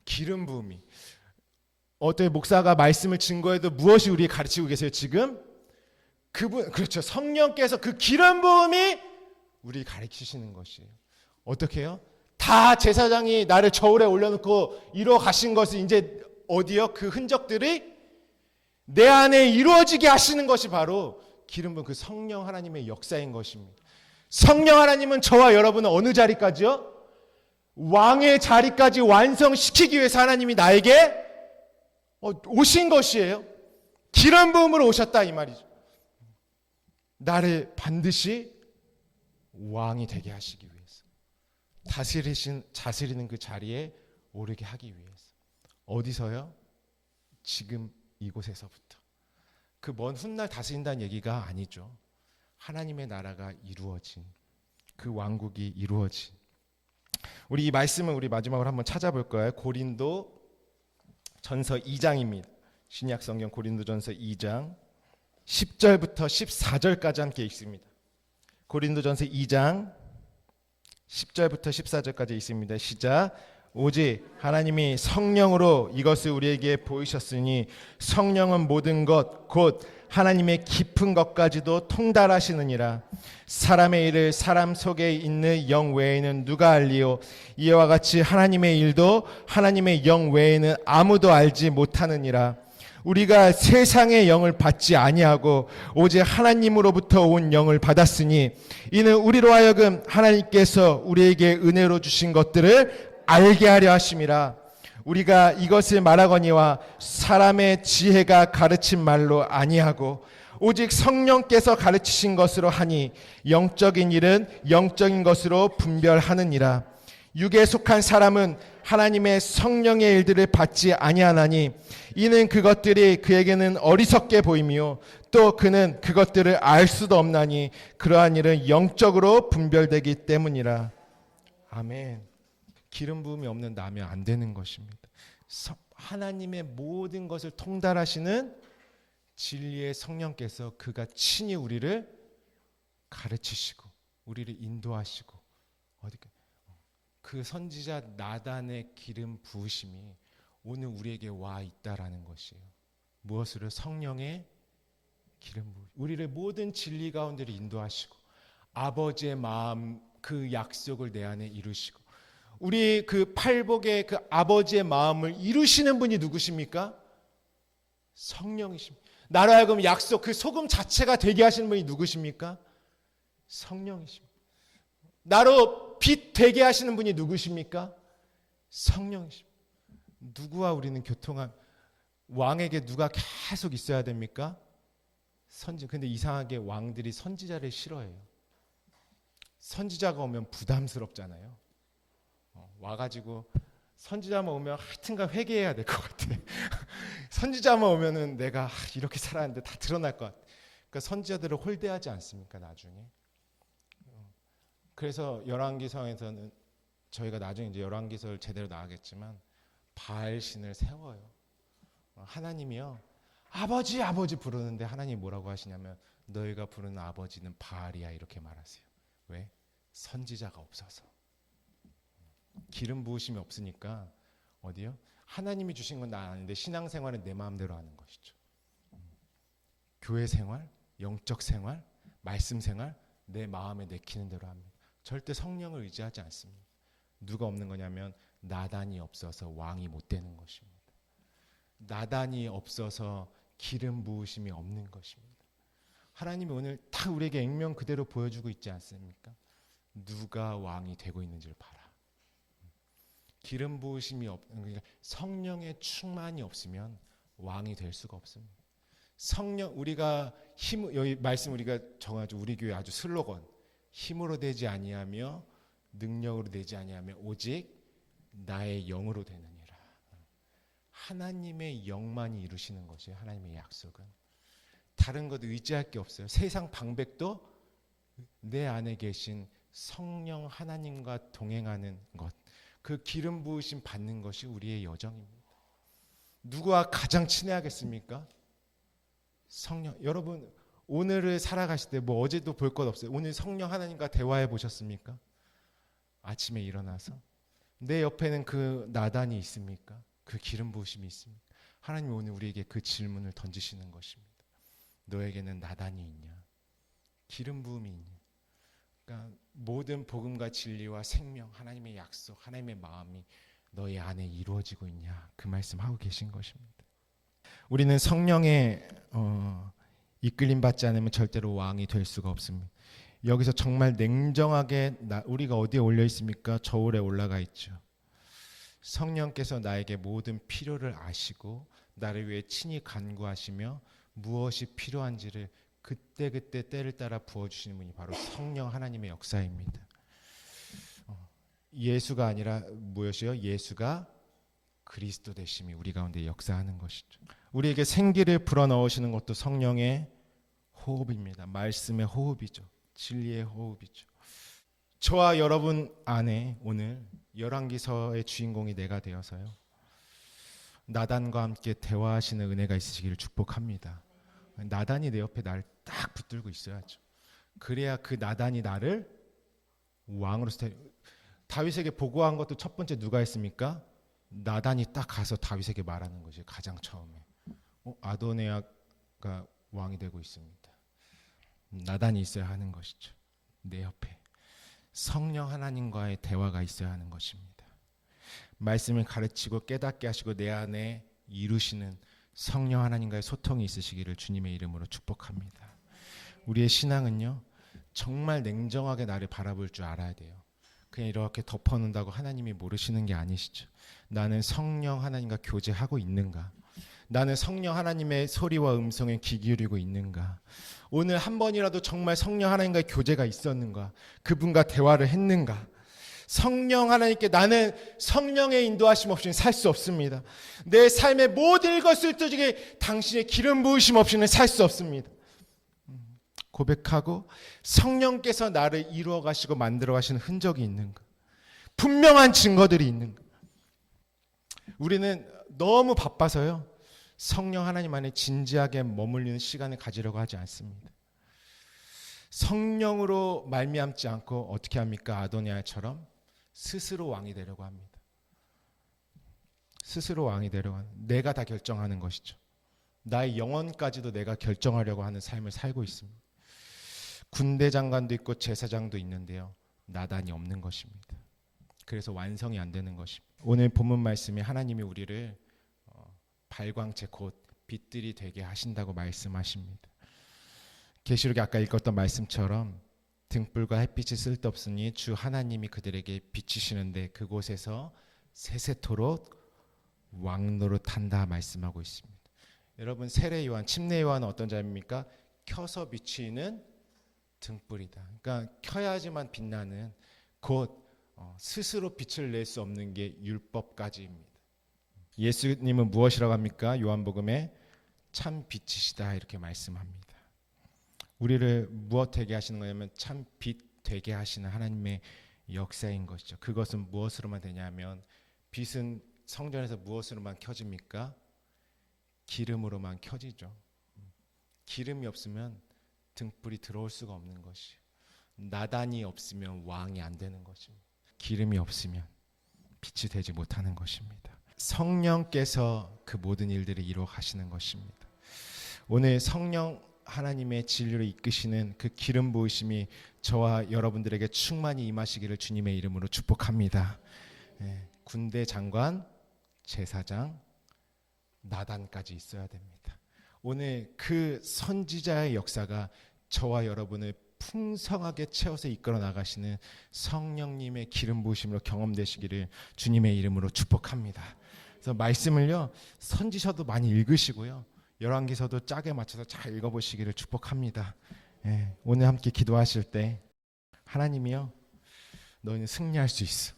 기름 부음이. 어떤 목사가 말씀을 증거해도 무엇이 우리에게 가르치고 계세요 지금? 그분, 그렇죠. 성령께서 그 기름 부음이 우리 가르치시는 것이에요. 어떻게 해요? 다 제사장이 나를 저울에 올려놓고 이루어 가신 것을 이제 어디요? 그 흔적들이 내 안에 이루어지게 하시는 것이 바로 기름 부은 그 성령 하나님의 역사인 것입니다. 성령 하나님은 저와 여러분은 어느 자리까지요? 왕의 자리까지 완성시키기 위해서 하나님이 나에게 오신 것이에요. 기름 부음으로 오셨다 이 말이죠. 나를 반드시 왕이 되게 하시기 위해서, 다스리는 그 자리에 오르게 하기 위해서. 어디서요? 지금 이곳에서부터. 그 먼 훗날 다스린다는 얘기가 아니죠. 하나님의 나라가 이루어진, 그 왕국이 이루어진. 우리 이 말씀을 우리 마지막으로 한번 찾아볼 거예요. 고린도 전서 2장입니다. 신약 성경 고린도 전서 2장 10절부터 14절까지 함께 읽습니다. 고린도 전서 2장 10절부터 14절까지 있습니다. 시작. 오직 하나님이 성령으로 이것을 우리에게 보이셨으니 성령은 모든 것 곧 하나님의 깊은 것까지도 통달하시느니라. 사람의 일을 사람 속에 있는 영 외에는 누가 알리요? 이와 같이 하나님의 일도 하나님의 영 외에는 아무도 알지 못하느니라. 우리가 세상의 영을 받지 아니하고 오직 하나님으로부터 온 영을 받았으니 이는 우리로 하여금 하나님께서 우리에게 은혜로 주신 것들을 알게 하려 하심이라. 우리가 이것을 말하거니와 사람의 지혜가 가르친 말로 아니하고 오직 성령께서 가르치신 것으로 하니 영적인 일은 영적인 것으로 분별하느니라. 육에 속한 사람은 하나님의 성령의 일들을 받지 아니하나니 이는 그것들이 그에게는 어리석게 보이며 또 그는 그것들을 알 수도 없나니 그러한 일은 영적으로 분별되기 때문이라. 아멘. 기름 부음이 없는 나면 안 되는 것입니다. 하나님의 모든 것을 통달하시는 진리의 성령께서 그가 친히 우리를 가르치시고 우리를 인도하시고 그 선지자 나단의 기름 부으심이 오늘 우리에게 와 있다라는 것이에요. 무엇으로? 성령의 기름 부으심. 우리를 모든 진리 가운데로 인도하시고 아버지의 마음, 그 약속을 내 안에 이루시고 우리 그 팔복의 그 아버지의 마음을 이루시는 분이 누구십니까? 성령이십니다. 나로 하여금 약속, 그 소금 자체가 되게 하시는 분이 누구십니까? 성령이십니다. 나로 빛 되게 하시는 분이 누구십니까? 성령이십니다. 누구와 우리는 교통한 왕에게 누가 계속 있어야 됩니까? 근데 이상하게 왕들이 선지자를 싫어해요. 선지자가 오면 부담스럽잖아요. 와가지고 선지자만 오면 하여튼간 회개해야 될 것 같아. 선지자만 오면은 내가 이렇게 살았는데 다 드러날 것 같아. 그러니까 선지자들을 홀대하지 않습니까 나중에? 그래서 열왕기서에서는 저희가 나중에 이제 열왕기서를 제대로 나가겠지만 바알 신을 세워요. 하나님이요 아버지 아버지 부르는데 하나님이 뭐라고 하시냐면 너희가 부르는 아버지는 바알이야 이렇게 말하세요. 왜? 선지자가 없어서. 기름 부으심이 없으니까 어디요? 하나님이 주신 건 나 아는데 신앙생활은 내 마음대로 하는 것이죠. 교회 생활, 영적 생활, 말씀 생활 내 마음에 내키는 대로 합니다. 절대 성령을 의지하지 않습니다. 누가 없는 거냐면 나단이 없어서 왕이 못 되는 것입니다. 나단이 없어서 기름 부으심이 없는 것입니다. 하나님이 오늘 딱 우리에게 액면 그대로 보여주고 있지 않습니까? 누가 왕이 되고 있는지를 봐라. 기름 부으심이 그러니까 성령의 충만이 없으면 왕이 될 수가 없습니다. 성령 우리가 여기 말씀 우리가 정하죠. 우리 교회 아주 슬로건 힘으로 되지 아니하며 능력으로 되지 아니하며 오직 나의 영으로 되느니라. 하나님의 영만이 이루시는 것이에요. 하나님의 약속은 다른 것 의지할 게 없어요. 세상 방백도 내 안에 계신 성령 하나님과 동행하는 것, 그 기름 부으심 받는 것이 우리의 여정입니다. 누구와 가장 친해야겠습니까? 성령. 여러분 오늘을 살아가실 때 뭐 어제도 볼 것 없어요. 오늘 성령 하나님과 대화해 보셨습니까? 아침에 일어나서 내 옆에는 그 나단이 있습니까? 그 기름 부으심이 있습니까? 하나님이 오늘 우리에게 그 질문을 던지시는 것입니다. 너에게는 나단이 있냐? 기름 부음이 있냐? 그러니까 모든 복음과 진리와 생명, 하나님의 약속, 하나님의 마음이 너희 안에 이루어지고 있냐? 그 말씀하고 계신 것입니다. 우리는 성령의 이끌림 받지 않으면 절대로 왕이 될 수가 없습니다. 여기서 정말 냉정하게 우리가 어디에 올려 있습니까? 저울에 올라가 있죠. 성령께서 나에게 모든 필요를 아시고 나를 위해 친히 간구하시며 무엇이 필요한지를 그때그때 때를 따라 부어주시는 분이 바로 성령 하나님의 역사입니다. 예수가 아니라 무엇이요? 예수가 그리스도 되심이 우리 가운데 역사하는 것이죠. 우리에게 생기를 불어넣으시는 것도 성령의 호흡입니다. 말씀의 호흡이죠. 진리의 호흡이죠. 저와 여러분 안에 오늘 열왕기서의 주인공이 내가 되어서요 나단과 함께 대화하시는 은혜가 있으시기를 축복합니다. 나단이 내 옆에 나를 딱 붙들고 있어야죠. 그래야 그 나단이 나를 왕으로 다윗에게 보고한 것도 첫 번째 누가 했습니까? 나단이 딱 가서 다윗에게 말하는 것이 가장 처음에 아도니아가 왕이 되고 있습니다. 나단이 있어야 하는 것이죠. 내 옆에 성령 하나님과의 대화가 있어야 하는 것입니다. 말씀을 가르치고 깨닫게 하시고 내 안에 이루시는 성령 하나님과의 소통이 있으시기를 주님의 이름으로 축복합니다. 우리의 신앙은요 정말 냉정하게 나를 바라볼 줄 알아야 돼요. 그냥 이렇게 덮어놓는다고 하나님이 모르시는 게 아니시죠. 나는 성령 하나님과 교제하고 있는가? 나는 성령 하나님의 소리와 음성에 귀 기울이고 있는가? 오늘 한 번이라도 정말 성령 하나님과의 교제가 있었는가? 그분과 대화를 했는가? 성령 하나님께 나는 성령의 인도하심 없이는 살 수 없습니다. 내 삶의 모든 것을 뜨지게 당신의 기름 부으심 없이는 살 수 없습니다. 고백하고 성령께서 나를 이루어 가시고 만들어 가시는 흔적이 있는가? 분명한 증거들이 있는가? 우리는 너무 바빠서요 성령 하나님 안에 진지하게 머물리는 시간을 가지려고 하지 않습니다. 성령으로 말미암지 않고 어떻게 합니까? 아도니아처럼 스스로 왕이 되려고 합니다. 스스로 왕이 되려고 하는, 내가 다 결정하는 것이죠. 나의 영혼까지도 내가 결정하려고 하는 삶을 살고 있습니다. 군대 장관도 있고 제사장도 있는데요 나단이 없는 것입니다. 그래서 완성이 안 되는 것입니다. 오늘 본문 말씀이 하나님이 우리를 발광체 곧 빛들이 되게 하신다고 말씀하십니다. 계시록에 아까 읽었던 말씀처럼 등불과 햇빛이 쓸데없으니 주 하나님이 그들에게 비치시는데 그곳에서 세세토록 왕노릇한다 말씀하고 있습니다. 여러분, 세례 요한, 침례 요한은 어떤 자입니까? 켜서 비추는 등불이다. 그러니까 켜야지만 빛나는, 곧 스스로 빛을 낼 수 없는 게 율법까지입니다. 예수님은 무엇이라고 합니까? 요한복음에 참 빛이시다 이렇게 말씀합니다. 우리를 무엇 되게 하시는 거냐면 참 빛 되게 하시는 하나님의 역사인 것이죠. 그것은 무엇으로만 되냐면, 빛은 성전에서 무엇으로만 켜집니까? 기름으로만 켜지죠. 기름이 없으면 등불이 들어올 수가 없는 것이, 나단이 없으면 왕이 안 되는 것입니다. 기름이 없으면 빛이 되지 못하는 것입니다. 성령께서 그 모든 일들을 이루어 가시는 것입니다. 오늘 성령 하나님의 진리로 이끄시는 그 기름 부으심이 저와 여러분들에게 충만히 임하시기를 주님의 이름으로 축복합니다. 군대 장관, 제사장, 나단까지 있어야 됩니다. 오늘 그 선지자의 역사가 저와 여러분을 풍성하게 채워서 이끌어 나가시는 성령님의 기름 부으심으로 경험되시기를 주님의 이름으로 축복합니다. 그래서 말씀을요, 선지서도 많이 읽으시고요, 열왕기서도 짝에 맞춰서 잘 읽어보시기를 축복합니다. 오늘 함께 기도하실 때 하나님이요, 너희는 승리할 수 있어.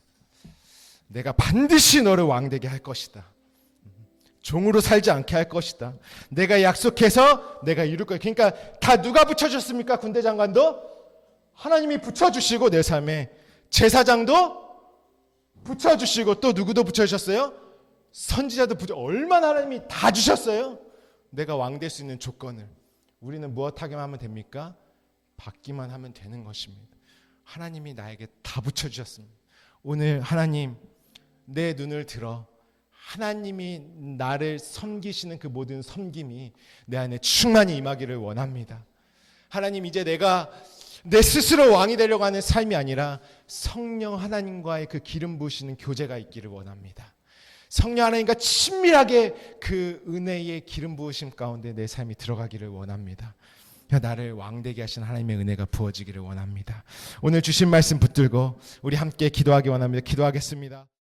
내가 반드시 너를 왕되게 할 것이다. 종으로 살지 않게 할 것이다. 내가 약속해서 내가 이룰 거야. 그러니까 다 누가 붙여줬습니까? 군대 장관도 하나님이 붙여주시고, 내 삶에 제사장도 붙여주시고, 또 누구도 붙여주셨어요? 선지자도 얼마나 하나님이 다 주셨어요. 내가 왕 될 수 있는 조건을 우리는 무엇하기만 하면 됩니까? 받기만 하면 되는 것입니다. 하나님이 나에게 다 붙여주셨습니다. 오늘 하나님, 내 눈을 들어 하나님이 나를 섬기시는 그 모든 섬김이 내 안에 충만히 임하기를 원합니다. 하나님, 이제 내가 내 스스로 왕이 되려고 하는 삶이 아니라 성령 하나님과의 그 기름 부으시는 교제가 있기를 원합니다. 성령 하나님과 친밀하게 그 은혜의 기름 부으심 가운데 내 삶이 들어가기를 원합니다. 나를 왕되게 하신 하나님의 은혜가 부어지기를 원합니다. 오늘 주신 말씀 붙들고 우리 함께 기도하기 원합니다. 기도하겠습니다.